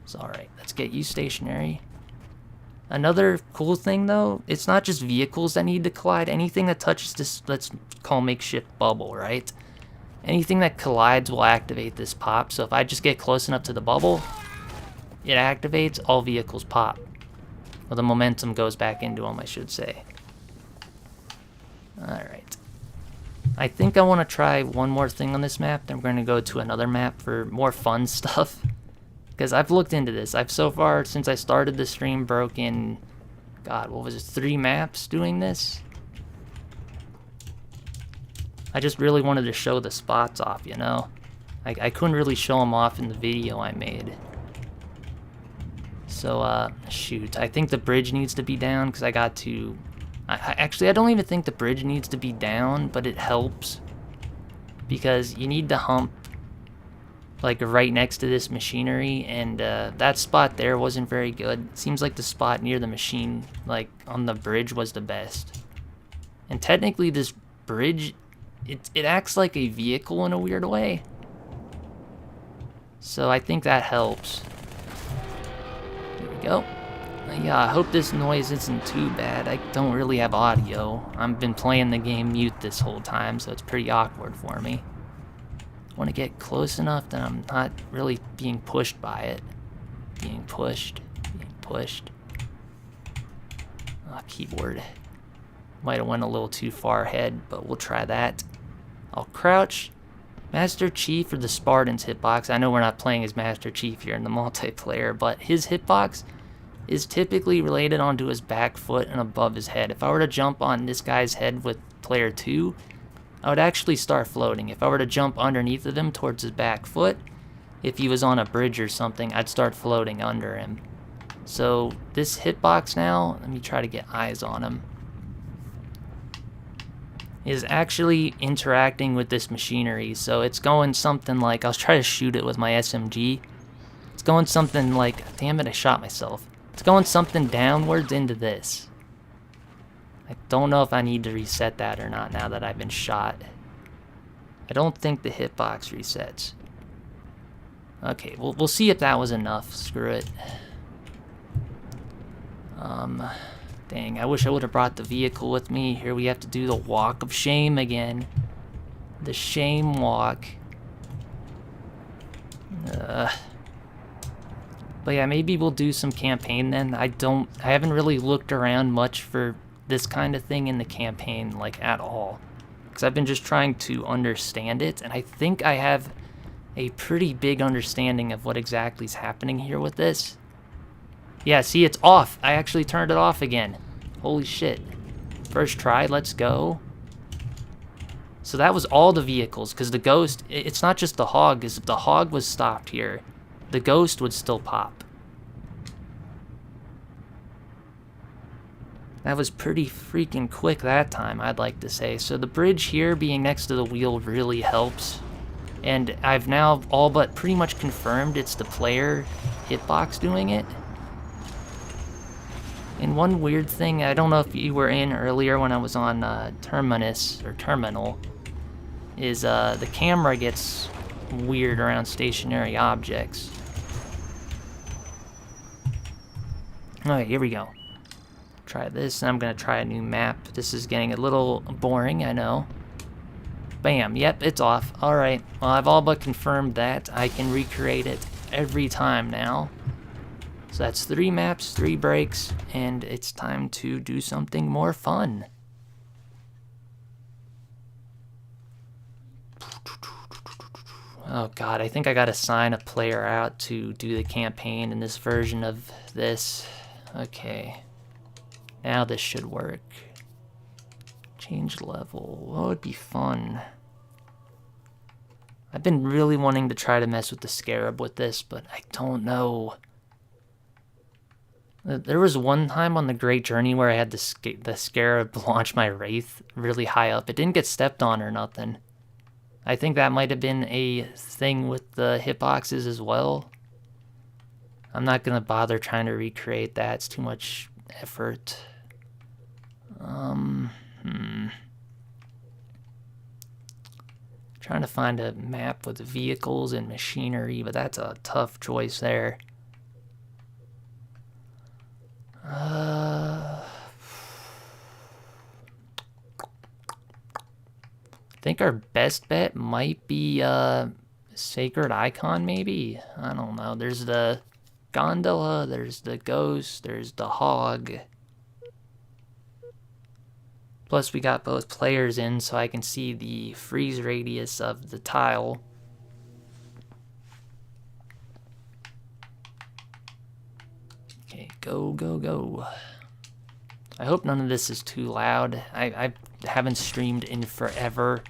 So alright, let's get you stationary. Another cool thing though, it's not just vehicles that need to collide. Anything that touches this, let's call makeshift bubble, right? Anything that collides will activate this pop. So if I just get close enough to the bubble, it activates, all vehicles pop. Well, the momentum goes back into them, I should say. Alright. I think I want to try one more thing on this map, then we're going to go to another map for more fun stuff. Because I've looked into this. I've so far, since I started the stream, broken, God, what was it, 3 maps doing this? I just really wanted to show the spots off, you know? I couldn't really show them off in the video I made. So, shoot, I think the bridge needs to be down because I got to... Actually, I don't even think the bridge needs to be down, but it helps. Because you need to hump like right next to this machinery, and that spot there wasn't very good. It seems like the spot near the machine, like on the bridge, was the best. And technically this bridge, it acts like a vehicle in a weird way. So I think that helps. Here we go. Yeah, I hope this noise isn't too bad. I don't really have audio. I've been playing the game mute this whole time, so it's pretty awkward for me. Want to get close enough that I'm not really being pushed by it. Being pushed. Keyboard. Might have went a little too far ahead, but we'll try that. I'll crouch, Master Chief or the Spartan's hitbox, I know we're not playing as Master Chief here in the multiplayer, but his hitbox is typically related onto his back foot and above his head. If I were to jump on this guy's head with player 2, I would actually start floating. If I were to jump underneath of him towards his back foot, if he was on a bridge or something, I'd start floating under him. So this hitbox now, let me try to get eyes on him, is actually interacting with this machinery. So it's going something like, I'll try to shoot it with my SMG. It's going something like, damn it, I shot myself. It's going something downwards into this. I don't know if I need to reset that or not now that I've been shot. I don't think the hitbox resets. Okay, we'll see if that was enough. Screw it. Dang, I wish I would have brought the vehicle with me. Here we have to do the walk of shame again. The shame walk. But yeah, maybe we'll do some campaign then. I haven't really looked around much for this kind of thing in the campaign, like, at all. Because I've been just trying to understand it, and I think I have a pretty big understanding of what exactly is happening here with this. Yeah, see, it's off. I actually turned it off again. Holy shit. First try, let's go. So that was all the vehicles, because the ghost, it's not just the hog, because if the hog was stopped here, the ghost would still pop. That was pretty freaking quick that time, I'd like to say. So the bridge here being next to the wheel really helps. And I've now all but pretty much confirmed it's the player hitbox doing it. And one weird thing, I don't know if you were in earlier when I was on Terminus, or Terminal, is the camera gets weird around stationary objects. Alright, here we go. Try this, and I'm going to try a new map. This is getting a little boring, I know. Bam, yep, it's off. Alright, well, I've all but confirmed that. I can recreate it every time now. So that's 3 maps, 3 breaks, and it's time to do something more fun. Oh god, I think I gotta sign a player out to do the campaign in this version of this. Okay. Now this should work. Change level. What would be fun? I've been really wanting to try to mess with the Scarab with this, but I don't know. There was one time on the Great Journey where I had the Scarab launch my Wraith really high up. It didn't get stepped on or nothing. I think that might have been a thing with the hitboxes as well. I'm not going to bother trying to recreate that. It's too much effort. Trying to find a map with vehicles and machinery, but that's a tough choice there. I think our best bet might be Sacred Icon, maybe? I don't know. There's the gondola, there's the ghost, there's the hog. Plus we got both players in so I can see the freeze radius of the tile. Okay, go, go, go. I hope none of this is too loud. I haven't streamed in forever.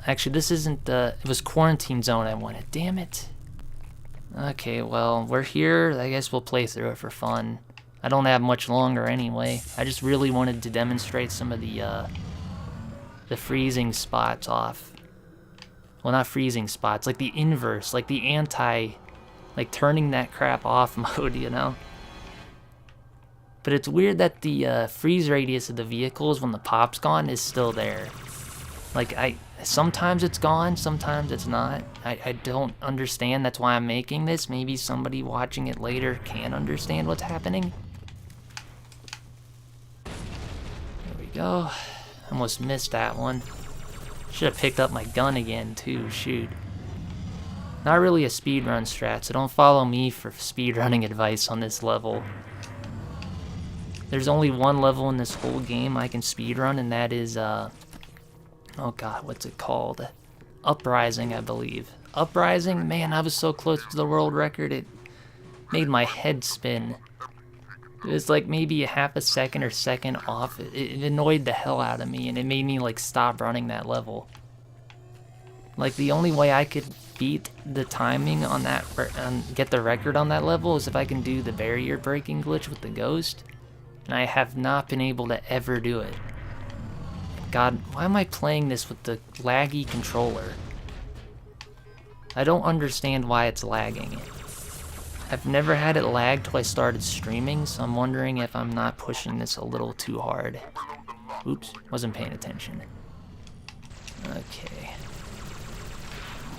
Actually, this isn't the... It was Quarantine Zone I wanted. Damn it. Okay, well, we're here. I guess we'll play through it for fun. I don't have much longer anyway. I just really wanted to demonstrate some of the freezing spots off. Well, not freezing spots, like the inverse, like the anti... Like turning that crap off mode, you know? But it's weird that the freeze radius of the vehicles when the pop's gone is still there. Like, sometimes it's gone, sometimes it's not. I don't understand, that's why I'm making this. Maybe somebody watching it later can understand what's happening. There we go. Almost missed that one. Should have picked up my gun again, too, shoot. Not really a speedrun strat, so don't follow me for speedrunning advice on this level. There's only one level in this whole game I can speedrun, and that is Oh god, what's it called? Uprising, I believe. Uprising? Man, I was so close to the world record, it made my head spin. It was like maybe a half a second or second off. It annoyed the hell out of me, and it made me like stop running that level. Like the only way I could beat the timing on that, get the record on that level, is if I can do the barrier breaking glitch with the ghost. And I have not been able to ever do it. God, why am I playing this with the laggy controller? I don't understand why it's lagging. I've never had it lag till I started streaming, so I'm wondering if I'm not pushing this a little too hard. Oops, wasn't paying attention. Okay.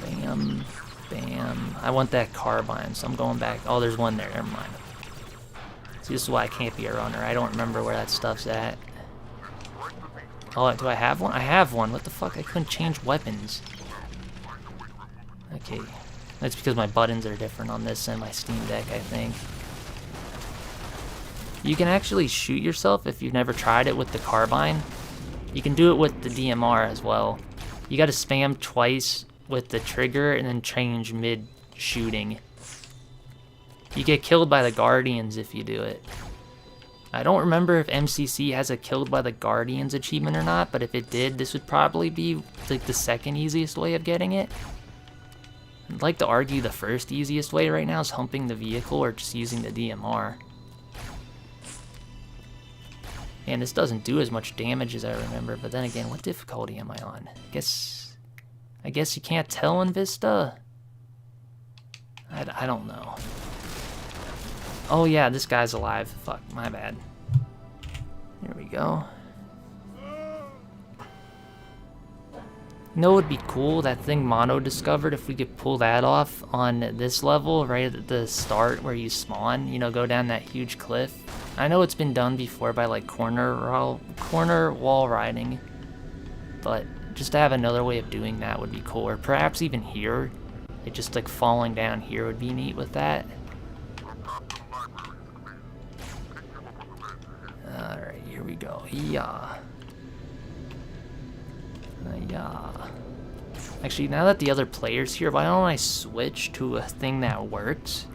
Bam, bam. I want that carbine, so I'm going back. Oh, there's one there, never mind. See, this is why I can't be a runner. I don't remember where that stuff's at. Oh, do I have one? I have one. What the fuck? I couldn't change weapons. Okay. That's because my buttons are different on this than my Steam Deck, I think. You can actually shoot yourself if you've never tried it with the carbine. You can do it with the DMR as well. You gotta spam twice with the trigger and then change mid-shooting. You get killed by the Guardians if you do it. I don't remember if MCC has a Killed by the Guardians achievement or not, but if it did, this would probably be like the second easiest way of getting it. I'd like to argue the first easiest way right now is humping the vehicle or just using the DMR. And this doesn't do as much damage as I remember, but then again, what difficulty am I on? I guess you can't tell in Vista? I don't know. Oh yeah, this guy's alive. Fuck, my bad. Here we go. You know what would be cool? That thing Mono discovered, if we could pull that off on this level, right at the start where you spawn, you know, go down that huge cliff. I know it's been done before by like corner wall riding, but just to have another way of doing that would be cool. Or perhaps even here, like just like falling down here would be neat with that. Alright, here we go. Yeah. Yeah. Actually, now that the other player's here, why don't I switch to a thing that works?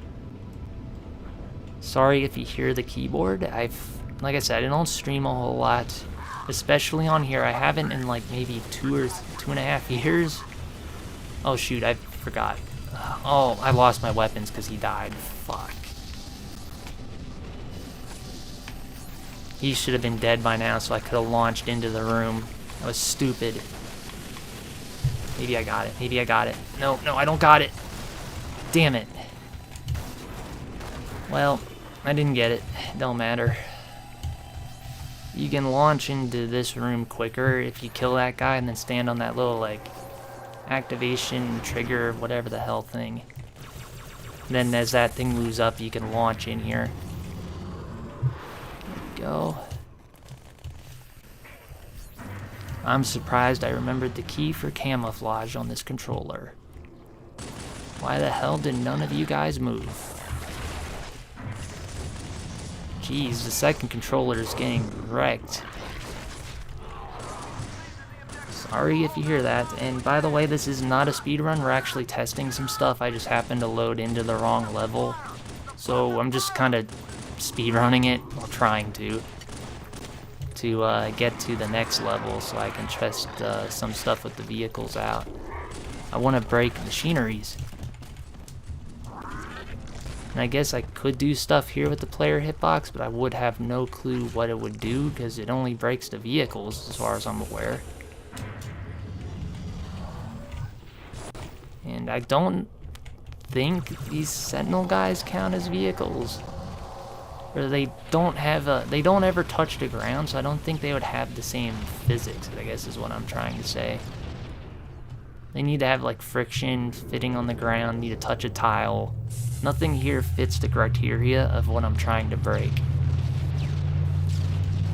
Sorry if you hear the keyboard. Like I said, I don't stream a whole lot, especially on here. I haven't in like maybe 2 or 2.5 years. Oh shoot, I forgot. Oh, I lost my weapons because he died. Fuck. He should have been dead by now, so I could have launched into the room. That was stupid. Maybe I got it. Maybe I got it. No, I don't got it. Damn it. Well, I didn't get it. Don't matter. You can launch into this room quicker if you kill that guy and then stand on that little, like, activation trigger, whatever the hell thing. Then as that thing moves up, you can launch in here. Go. I'm surprised I remembered the key for camouflage on this controller. Why the hell did none of you guys move? Jeez, the second controller is getting wrecked. Sorry if you hear that. And by the way, this is not a speedrun. We're actually testing some stuff. I just happened to load into the wrong level. So I'm just kind of speedrunning it, or trying to get to the next level so I can test some stuff with the vehicles out. I want to break machineries. And I guess I could do stuff here with the player hitbox, but I would have no clue what it would do because it only breaks the vehicles as far as I'm aware. And I don't think these Sentinel guys count as vehicles. Or they don't ever touch the ground, so I don't think they would have the same physics, I guess is what I'm trying to say. They need to have like friction, fitting on the ground, need to touch a tile. Nothing here fits the criteria of what I'm trying to break.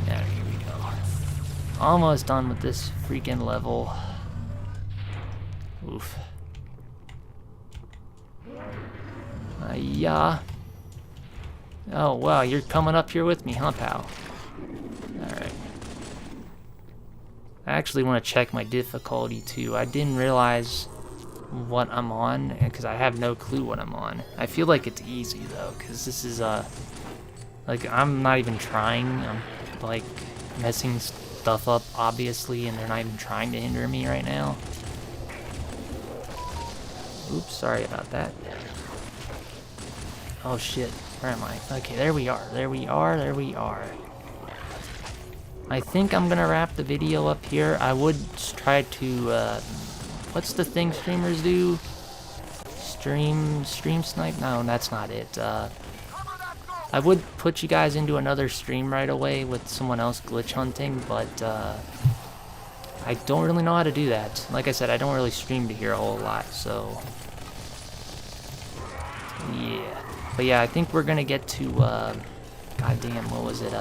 Yeah, here we go. Almost done with this freaking level. Oof. Yeah. Oh, wow, you're coming up here with me, huh, pal? Alright. I actually want to check my difficulty too. I didn't realize what I'm on because I have no clue what I'm on. I feel like it's easy though, because this is like I'm not even trying. I'm like messing stuff up obviously, and they're not even trying to hinder me right now. Oops, sorry about that. Oh shit, where am I? Okay, there we are, there we are, there we are. I think I'm gonna wrap the video up here. I would try to, what's the thing streamers do? Stream snipe? No, that's not it. I would put you guys into another stream right away with someone else glitch hunting, but, I don't really know how to do that. Like I said, I don't really stream to here a whole lot, so... yeah. But yeah, I think we're gonna get to, goddamn, what was it,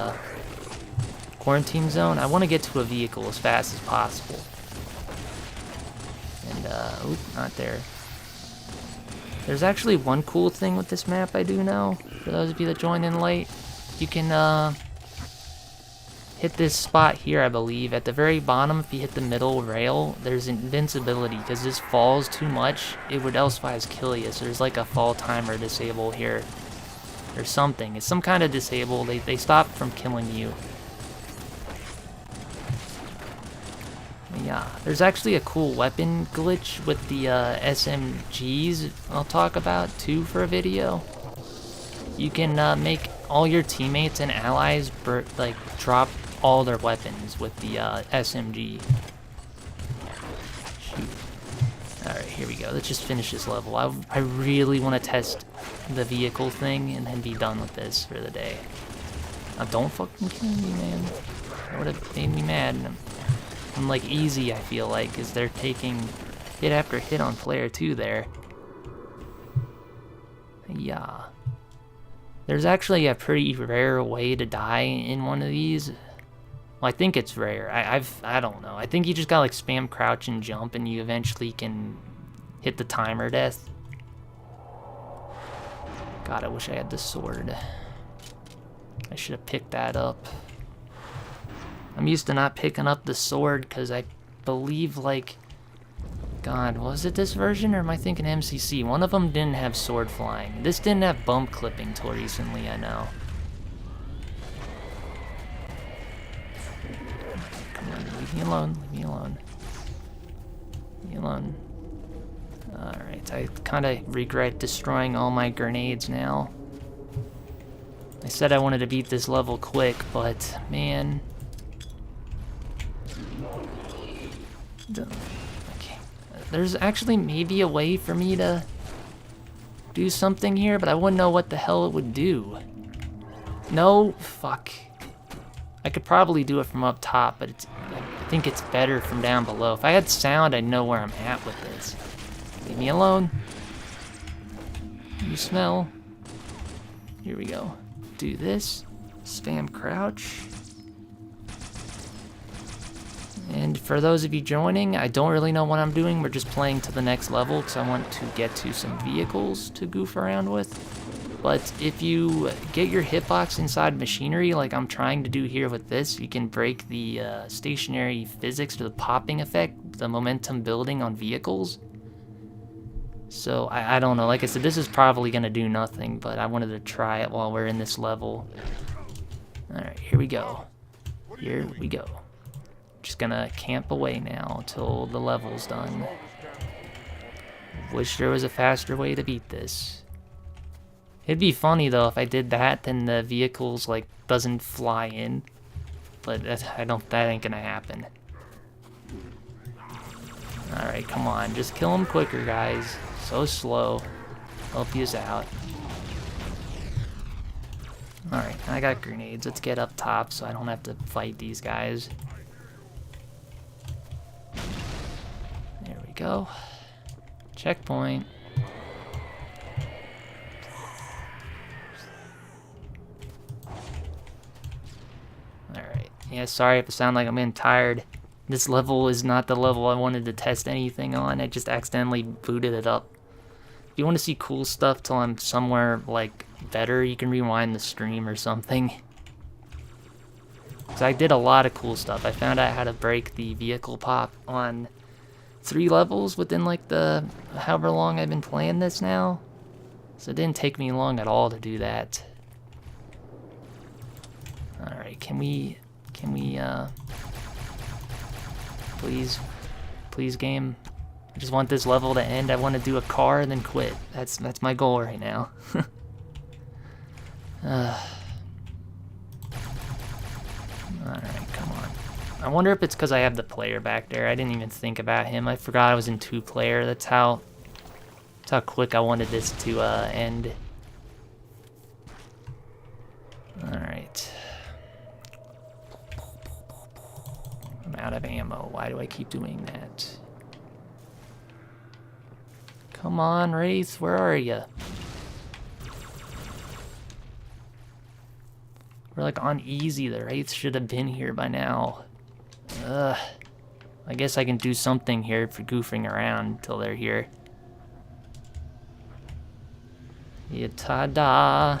quarantine zone. I want to get to a vehicle as fast as possible. And, oop, not there. There's actually one cool thing with this map I do know. For those of you that joined in late, you can, hit this spot here, I believe. At the very bottom, if you hit the middle rail, there's invincibility. Because this falls too much, it would elsewise kill you. So there's like a fall timer disable here. Or something. It's some kind of disable. They stop from killing you. Yeah, there's actually a cool weapon glitch with the SMGs I'll talk about too for a video. You can make all your teammates and allies like drop all their weapons with the SMG. Shoot. Alright, here we go. Let's just finish this level. I really want to test the vehicle thing and then be done with this for the day. Now, don't fucking kill me, man. That would have made me mad. I'm like easy, I feel like, because they're taking hit after hit on player 2 there. Yeah. There's actually a pretty rare way to die in one of these. Well, I think it's rare. I don't know. I think you just gotta like spam crouch and jump and you eventually can hit the timer death. God, I wish I had the sword. I should have picked that up. I'm used to not picking up the sword because I believe, like, God, was it this version or am I thinking MCC? One of them didn't have sword flying. This didn't have bump clipping till recently, I know. Come on, leave me alone, leave me alone. Leave me alone. Alright, I kind of regret destroying all my grenades now. I said I wanted to beat this level quick, but, man... okay. There's actually maybe a way for me to do something here, but I wouldn't know what the hell it would do. No, fuck. I could probably do it from up top, but I think it's better from down below. If I had sound, I'd know where I'm at with this. Leave me alone. You smell. Here we go. Do this. Spam crouch. And for those of you joining, I don't really know what I'm doing. We're just playing to the next level because I want to get to some vehicles to goof around with. But if you get your hitbox inside machinery like I'm trying to do here with this, you can break the stationary physics or the popping effect, the momentum building on vehicles. So I don't know. Like I said, this is probably going to do nothing, but I wanted to try it while we're in this level. Alright, here we go. Here we go. Just gonna camp away now until the level's done. Wish there was a faster way to beat this. It'd be funny though if I did that, then the vehicles like doesn't fly in. But that ain't gonna happen. Alright, come on, just kill them quicker, guys. So slow. Help yous out. Alright, I got grenades. Let's get up top so I don't have to fight these guys. There we go. Checkpoint. Alright. Yeah, sorry if I sound like I'm getting tired. This level is not the level I wanted to test anything on. I just accidentally booted it up. If you want to see cool stuff till I'm somewhere, like, better, you can rewind the stream or something. So I did a lot of cool stuff. I found out how to break the vehicle pop on 3 levels within like the however long I've been playing this now. So it didn't take me long at all to do that. Alright, can we please game, I just want this level to end. I want to do a car and then quit. That's my goal right now. Alright, come on. I wonder if it's because I have the player back there. I didn't even think about him. I forgot I was in 2-player. That's how quick I wanted this to end. Alright. I'm out of ammo. Why do I keep doing that? Come on, Wraith, where are you? We're like on easy. The Wraiths should have been here by now. Ugh. I guess I can do something here for goofing around until they're here. Yeah, ta-da!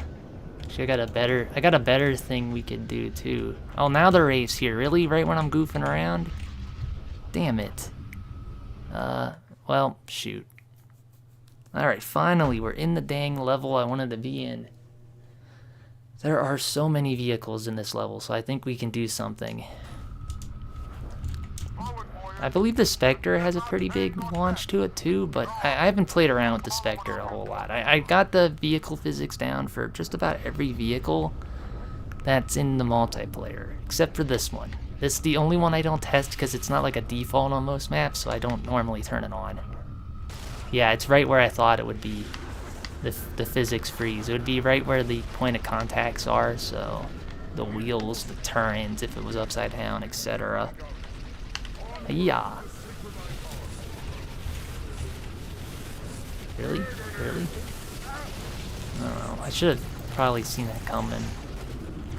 Actually, I got a better thing we could do too. Oh, now the Wraith's here. Really? Right when I'm goofing around? Damn it. Well, shoot. Alright, finally, we're in the dang level I wanted to be in. There are so many vehicles in this level, so I think we can do something. I believe the Spectre has a pretty big launch to it too, but I haven't played around with the Spectre a whole lot. I got the vehicle physics down for just about every vehicle that's in the multiplayer, except for this one. This is the only one I don't test because it's not like a default on most maps, so I don't normally turn it on. Yeah, it's right where I thought it would be. The physics freeze. It would be right where the point of contacts are, so the wheels, the turns, if it was upside down, etc. Yeah. Really? Really? I don't know. I should have probably seen that coming.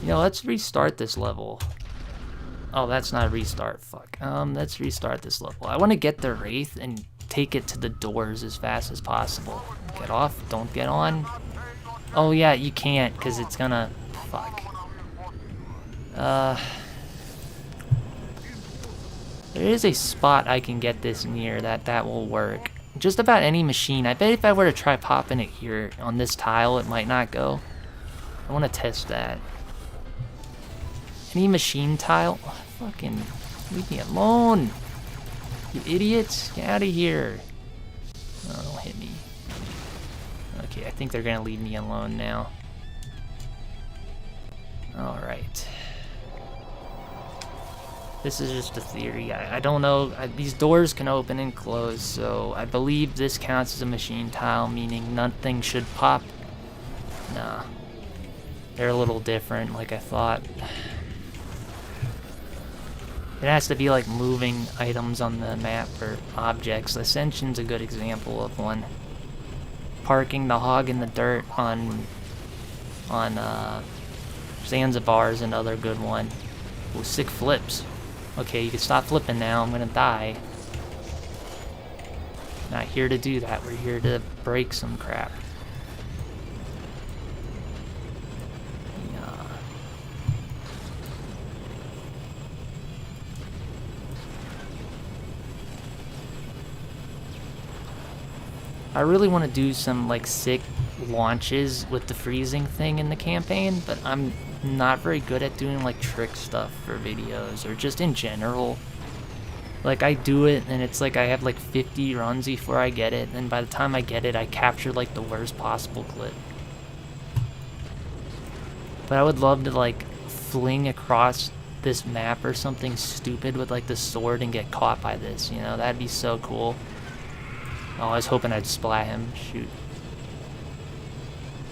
You know, let's restart this level. Oh, that's not a restart. Fuck. Let's restart this level. I want to get the Wraith and take it to the doors as fast as possible. Get off. Don't get on. Oh, yeah, you can't because it's gonna... Fuck. There is a spot I can get this near that will work. Just about any machine. I bet if I were to try popping it here on this tile, it might not go. I want to test that. Any machine tile? Oh, fucking leave me alone. You idiots. Get out of here. Oh, don't hit me. Okay, I think they're going to leave me alone now. Alright. This is just a theory. I don't know. These doors can open and close, so I believe this counts as a machine tile, meaning nothing should pop. Nah. They're a little different, like I thought. It has to be like moving items on the map or objects. Ascension's a good example of one. Parking the hog in the dirt on Zanzibar's another good one. Ooh, sick flips. Okay, you can stop flipping now. I'm gonna die. Not here to do that. We're here to break some crap. Yeah. I really want to do some like sick launches with the freezing thing in the campaign, but I'm not very good at doing like trick stuff for videos or just in general. Like I do it and it's like I have like 50 runs before I get it, and by the time I get it I capture like the worst possible clip. But I would love to like fling across this map or something stupid with like the sword and get caught by this, you know, that'd be so cool. Oh, I was hoping I'd splat him. Shoot.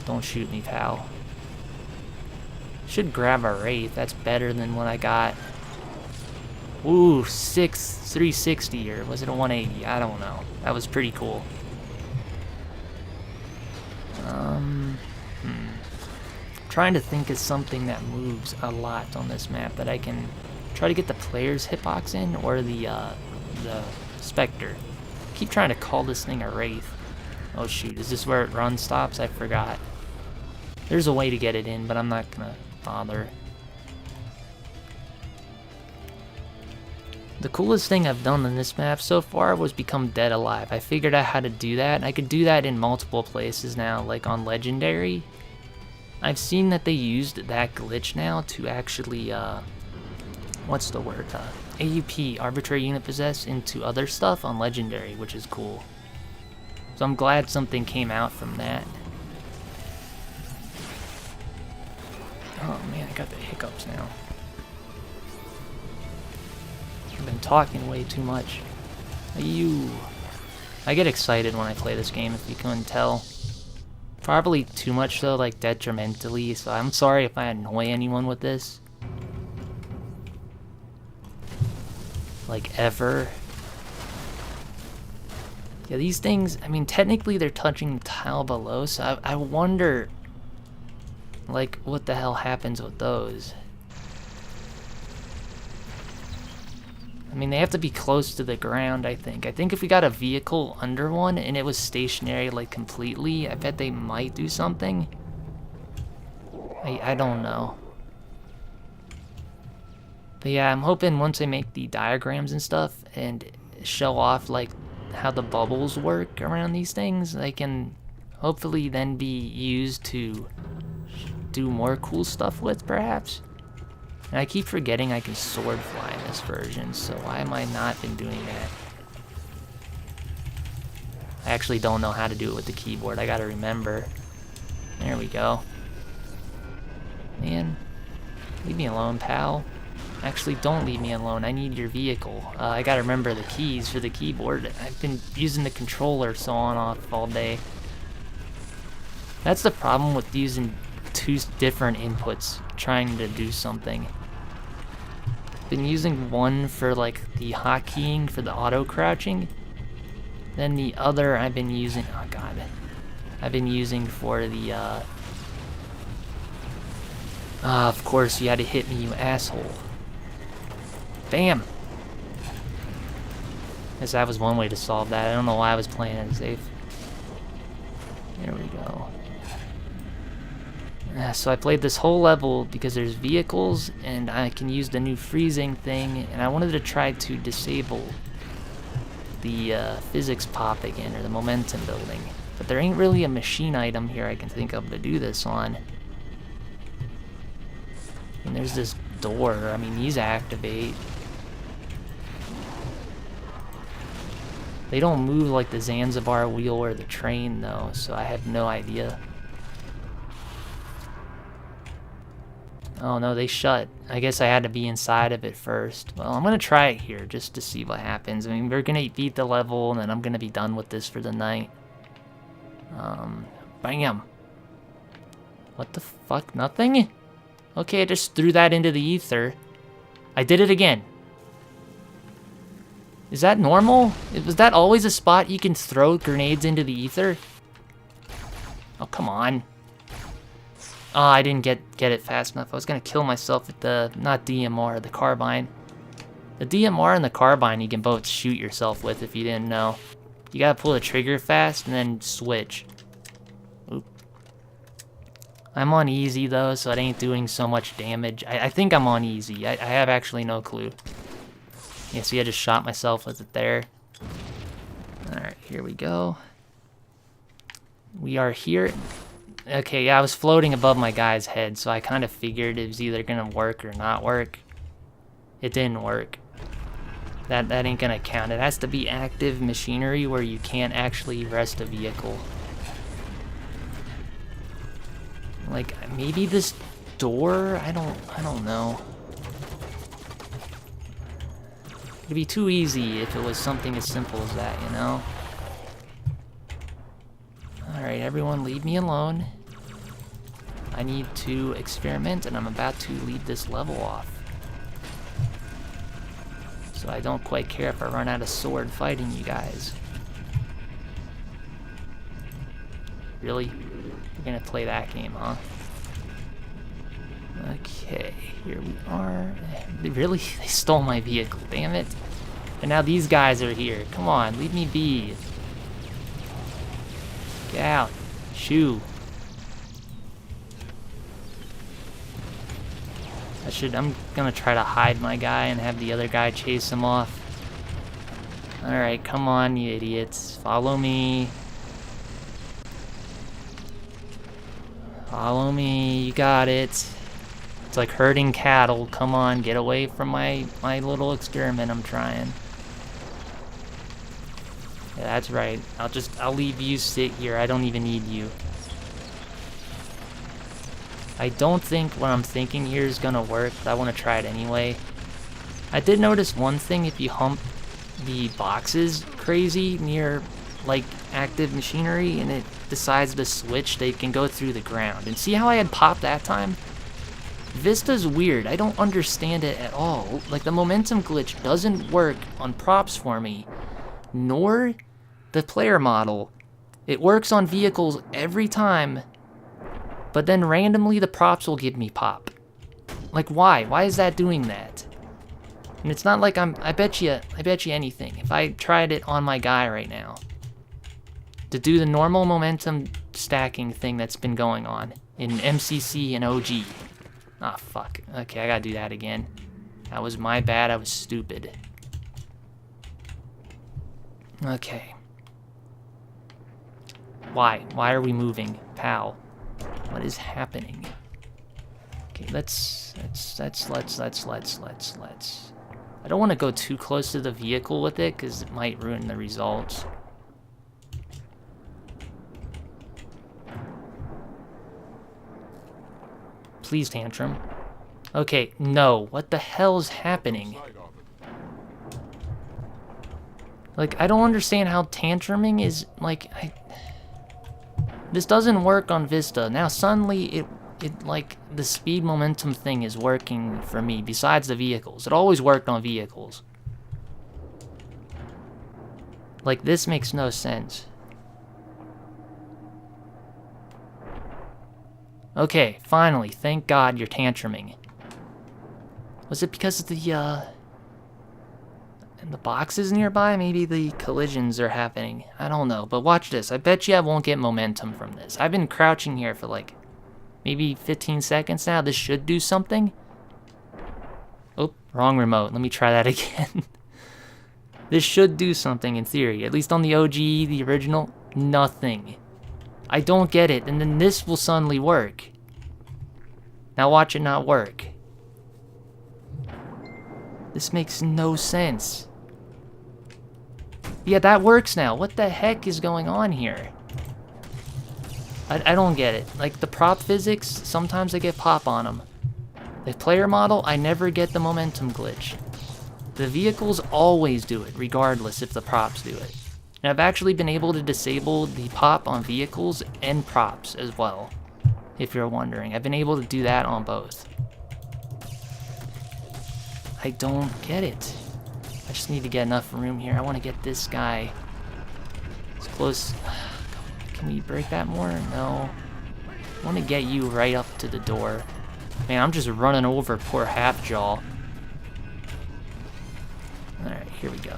Don't shoot me, pal. Should grab a Wraith. That's better than what I got. Ooh, 360, or was it a 180? I don't know. That was pretty cool. Trying to think of something that moves a lot on this map that I can try to get the player's hitbox in, or the Spectre. Keep trying to call this thing a Wraith. Oh shoot, is this where it run stops? I forgot. There's a way to get it in, but I'm not gonna bother. The coolest thing I've done on this map so far was become dead alive. I figured out how to do that, and I could do that in multiple places now, like on Legendary. I've seen that they used that glitch now to actually, what's the word? AUP, Arbitrary Unit Possess, into other stuff on Legendary, which is cool. So I'm glad something came out from that. Oh man, I got the hiccups now. I've been talking way too much. I get excited when I play this game, if you couldn't tell. Probably too much though, like detrimentally, so I'm sorry if I annoy anyone with this. Like, ever. Yeah, these things, I mean, technically they're touching the tile below, so I wonder, like, what the hell happens with those? I mean, they have to be close to the ground, I think. I think if we got a vehicle under one and it was stationary, like, completely, I bet they might do something. I don't know. But yeah, I'm hoping once I make the diagrams and stuff and show off, like, how the bubbles work around these things, they can hopefully then be used to do more cool stuff with, perhaps. And I keep forgetting I can sword fly in this version, so why am I not been doing that? I actually don't know how to do it with the keyboard, I gotta remember. There we go. Man, leave me alone, pal. Actually, don't leave me alone, I need your vehicle. I gotta remember the keys for the keyboard. I've been using the controller so on off all day. That's the problem with using two different inputs trying to do something. Been using one for like the hotkeying for the auto crouching, then the other I've been using, oh god, I've been using for the of course you had to hit me, you asshole. Bam! Guess that was one way to solve that. I don't know why I was playing it safe. There we go. So I played this whole level because there's vehicles and I can use the new freezing thing, and I wanted to try to disable the physics pop again, or the momentum building. But there ain't really a machine item here I can think of to do this on. And there's this door, I mean these activate. They don't move like the Zanzibar wheel or the train though, so I have no idea. Oh no, they shut. I guess I had to be inside of it first. Well, I'm gonna try it here just to see what happens. I mean, we're gonna beat the level and then I'm gonna be done with this for the night. Bam! What the fuck? Nothing? Okay, I just threw that into the ether. I did it again. Is that normal? Was that always a spot you can throw grenades into the ether? Oh, come on. Oh, I didn't get it fast enough. I was gonna kill myself with the, not DMR, the carbine. The DMR and the carbine you can both shoot yourself with if you didn't know. You gotta pull the trigger fast and then switch. Oop. I'm on easy though, so it ain't doing so much damage. I think I'm on easy. I have actually no clue. Yeah, see, I just shot myself with it there. Alright, here we go. We are here. Okay, yeah, I was floating above my guy's head, so I kind of figured it was either gonna work or not work. It didn't work. That ain't gonna count. It has to be active machinery where you can't actually rest a vehicle. Like, maybe this door? I don't know. It'd be too easy if it was something as simple as that, you know? Alright, everyone leave me alone. I need to experiment, and I'm about to lead this level off. So I don't quite care if I run out of sword fighting you guys. Really? We're gonna play that game, huh? Okay, here we are. Really? They stole my vehicle, damn it. And now these guys are here. Come on, leave me be. Get out. Shoo. I'm gonna try to hide my guy and have the other guy chase him off. Alright, come on, you idiots. Follow me. Follow me, you got it. It's like herding cattle. Come on, get away from my little experiment I'm trying. Yeah, that's right. I'll leave you sit here. I don't even need you. I don't think what I'm thinking here is gonna work, but I want to try it anyway. I did notice one thing: if you hump the boxes crazy near like active machinery and it decides to switch, they can go through the ground. And see how I had popped that time? Vista's weird. I don't understand it at all. Like, the momentum glitch doesn't work on props for me, nor the player model. It works on vehicles every time, but then randomly the props will give me pop. Like, why? Why is that doing that? And it's not like I bet you anything. If I tried it on my guy right now, to do the normal momentum stacking thing that's been going on in MCC and OG. Ah, fuck. Okay, I gotta do that again. That was my bad. I was stupid. Okay. Why? Why are we moving? Pal. What is happening? Okay, let's. I don't want to go too close to the vehicle with it, because it might ruin the results. Please, tantrum. Okay, no. What the hell is happening? Like, I don't understand how tantruming is, like, this doesn't work on Vista. Now, suddenly, it like, the speed momentum thing is working for me, besides the vehicles. It always worked on vehicles. Like, this makes no sense. Okay, finally, thank God you're tantruming. Was it because of the boxes nearby? Maybe the collisions are happening. I don't know, but watch this. I bet you I won't get momentum from this. I've been crouching here for like maybe 15 seconds now. This should do something. Oh, wrong remote. Let me try that again. This should do something in theory. At least on the OG, the original, nothing. I don't get it, and then this will suddenly work. Now watch it not work. This makes no sense. Yeah, that works now. What the heck is going on here? I don't get it. Like, the prop physics, sometimes I get pop on them. The player model, I never get the momentum glitch. The vehicles always do it, regardless if the props do it. And I've actually been able to disable the pop on vehicles and props as well, if you're wondering. I've been able to do that on both. I don't get it. I just need to get enough room here. I want to get this guy as close. Can we break that more? No. I want to get you right up to the door. Man, I'm just running over poor Half-Jaw. Alright, here we go.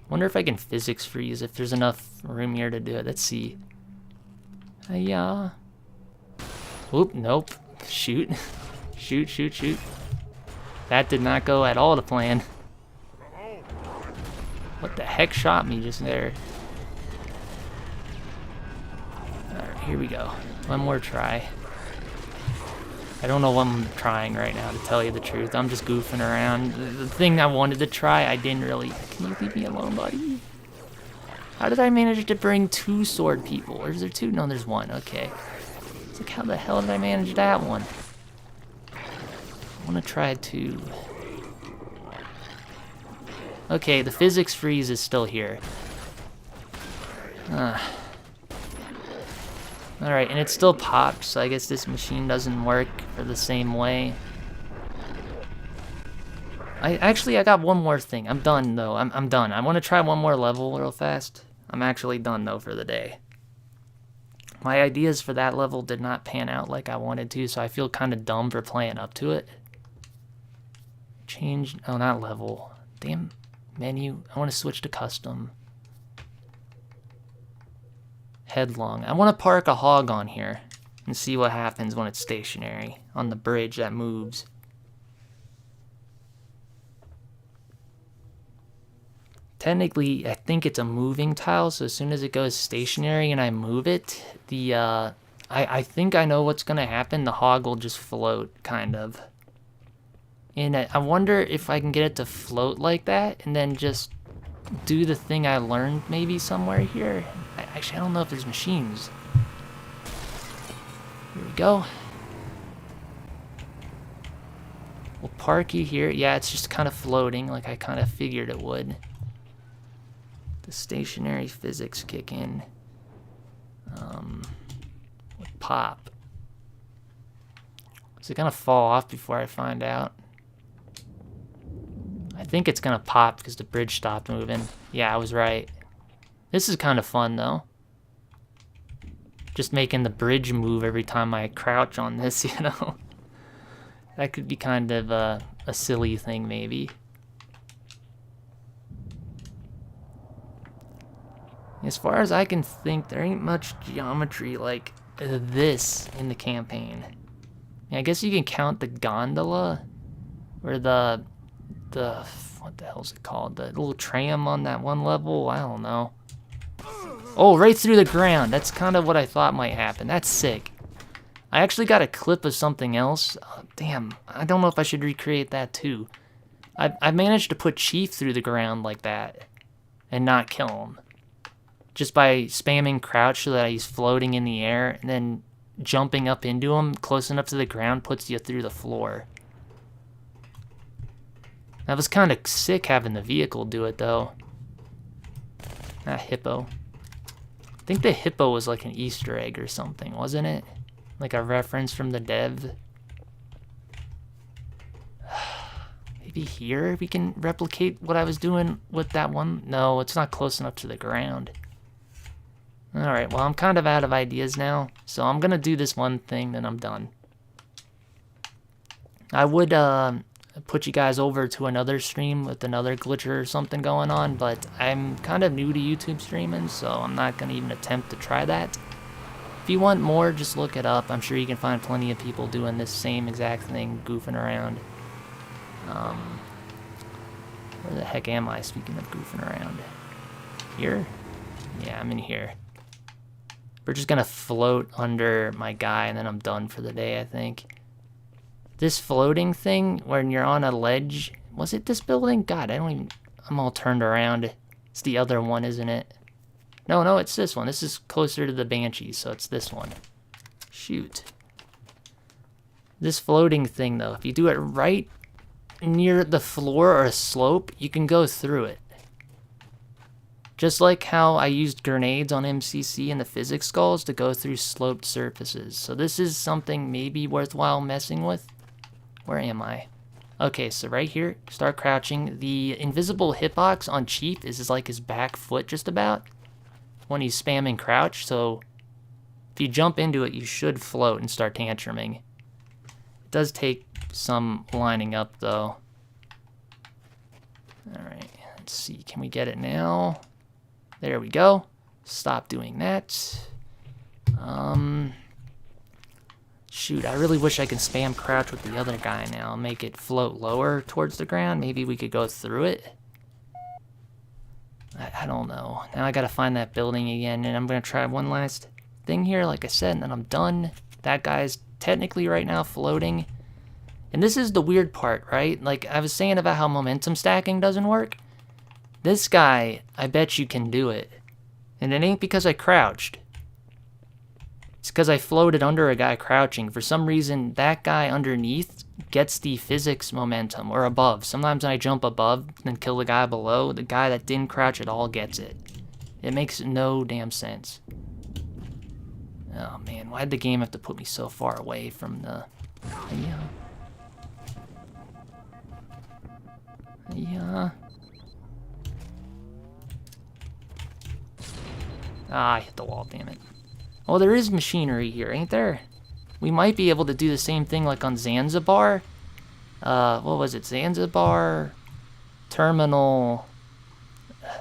Wonder if I can physics freeze, if there's enough room here to do it. Let's see. Yeah. Oop, nope. Shoot. Shoot. That did not go at all to plan. What the heck shot me just there? Alright, here we go. One more try. I don't know what I'm trying right now, to tell you the truth. I'm just goofing around. The thing I wanted to try, I didn't really... Can you leave me alone, buddy? How did I manage to bring 2 sword people? Or is there 2? No, there's 1. Okay. It's like, how the hell did I manage that one? I want to try to... Okay, the physics freeze is still here. Alright, and it still popped, so I guess this machine doesn't work for the same way. I got one more thing. I'm done, though. I'm done. I want to try one more level real fast. I'm actually done, though, for the day. My ideas for that level did not pan out like I wanted to, so I feel kind of dumb for playing up to it. Change... Oh, not level. Damn menu. I want to switch to custom. Headlong. I want to park a hog on here. and see what happens when it's stationary on the bridge that moves. Technically, I think it's a moving tile, so as soon as it goes stationary and I move it, I think I know what's gonna happen. The hog will just float, kind of. And I wonder if I can get it to float like that, and then just do the thing I learned maybe somewhere here. Actually, I don't know if there's machines. Here we go. We'll park you here. Yeah, it's just kind of floating like I kind of figured it would. The stationary physics kick in. With pop. Is it gonna fall off before I find out? I think it's gonna pop because the bridge stopped moving. Yeah, I was right. This is kind of fun though. Just making the bridge move every time I crouch on this, you know? That could be kind of a silly thing maybe. As far as I can think, there ain't much geometry like this in the campaign. I guess you can count the gondola, or the what the hell's it called? The little tram on that one level? I don't know. Oh, right through the ground. That's kind of what I thought might happen. That's sick. I actually got a clip of something else. Damn, I don't know if I should recreate that too. I managed to put Chief through the ground like that and not kill him. Just by spamming crouch so that he's floating in the air, and then jumping up into him close enough to the ground puts you through the floor. That was kind of sick having the vehicle do it though. That hippo. I think the hippo was like an Easter egg or something, wasn't it? Like a reference from the dev. Maybe here we can replicate what I was doing with that one. No, it's not close enough to the ground. Alright, well I'm kind of out of ideas now, so I'm gonna do this one thing, then I'm done. I would put you guys over to another stream with another glitcher or something going on, but I'm kind of new to YouTube streaming, so I'm not gonna even attempt to try that. If you want more, just look it up. I'm sure you can find plenty of people doing this same exact thing, goofing around. Where the heck am I, speaking of goofing around? Here? Yeah, I'm in here. We're just gonna float under my guy and then I'm done for the day, I think. This floating thing, when you're on a ledge, was it this building? God, I'm all turned around. It's the other one, isn't it? No, it's this one. This is closer to the Banshees, so it's this one. Shoot. This floating thing, though, if you do it right near the floor or a slope, you can go through it. Just like how I used grenades on MCC and the physics skulls to go through sloped surfaces. So this is something maybe worthwhile messing with. Where am I? Okay, so right here, start crouching. The invisible hitbox on Chief is like his back foot just about when he's spamming crouch. So if you jump into it, you should float and start tantruming. It does take some lining up though. Alright, let's see. Can we get it now? There we go. Stop doing that. Shoot, I really wish I could spam crouch with the other guy now and make it float lower towards the ground. Maybe we could go through it. I don't know. Now I gotta find that building again, and I'm gonna try one last thing here, like I said, and then I'm done. That guy's technically right now floating. And this is the weird part, right? Like I was saying about how momentum stacking doesn't work. This guy, I bet you can do it. And it ain't because I crouched. It's because I floated under a guy crouching. For some reason, that guy underneath gets the physics momentum, or above. Sometimes when I jump above and kill the guy below, the guy that didn't crouch at all gets it. It makes no damn sense. Oh man, why'd the game have to put me so far away from the... Yeah. Ah, I hit the wall, damn it. Oh, there is machinery here, ain't there? We might be able to do the same thing like on Zanzibar. What was it? Zanzibar Terminal...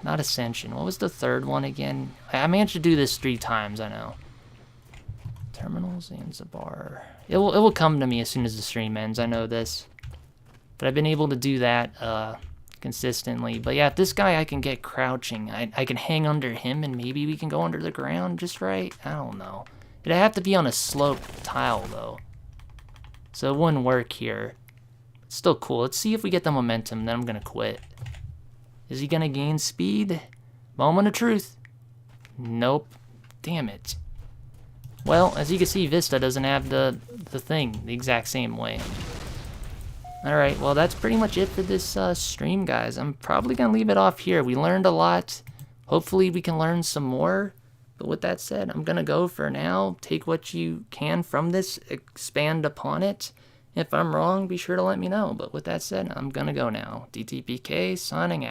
Not Ascension. What was the third one again? I managed to do this 3 times, I know. Terminals, Zanzibar. It will come to me as soon as the stream ends. I know this. But I've been able to do that consistently. But yeah, if this guy I can get crouching, I can hang under him and maybe we can go under the ground just right. I don't know. It'd have to be on a sloped tile though. So it wouldn't work here. It's still cool. Let's see if we get the momentum, then I'm gonna quit. Is he gonna gain speed? Moment of truth. Nope. Damn it. Well, as you can see, Vista doesn't have the thing the exact same way. Alright, well that's pretty much it for this stream, guys. I'm probably gonna leave it off here. We learned a lot. Hopefully we can learn some more. But with that said, I'm gonna go for now. Take what you can from this, expand upon it. If I'm wrong, be sure to let me know. But with that said, I'm gonna go now. DTPK signing out.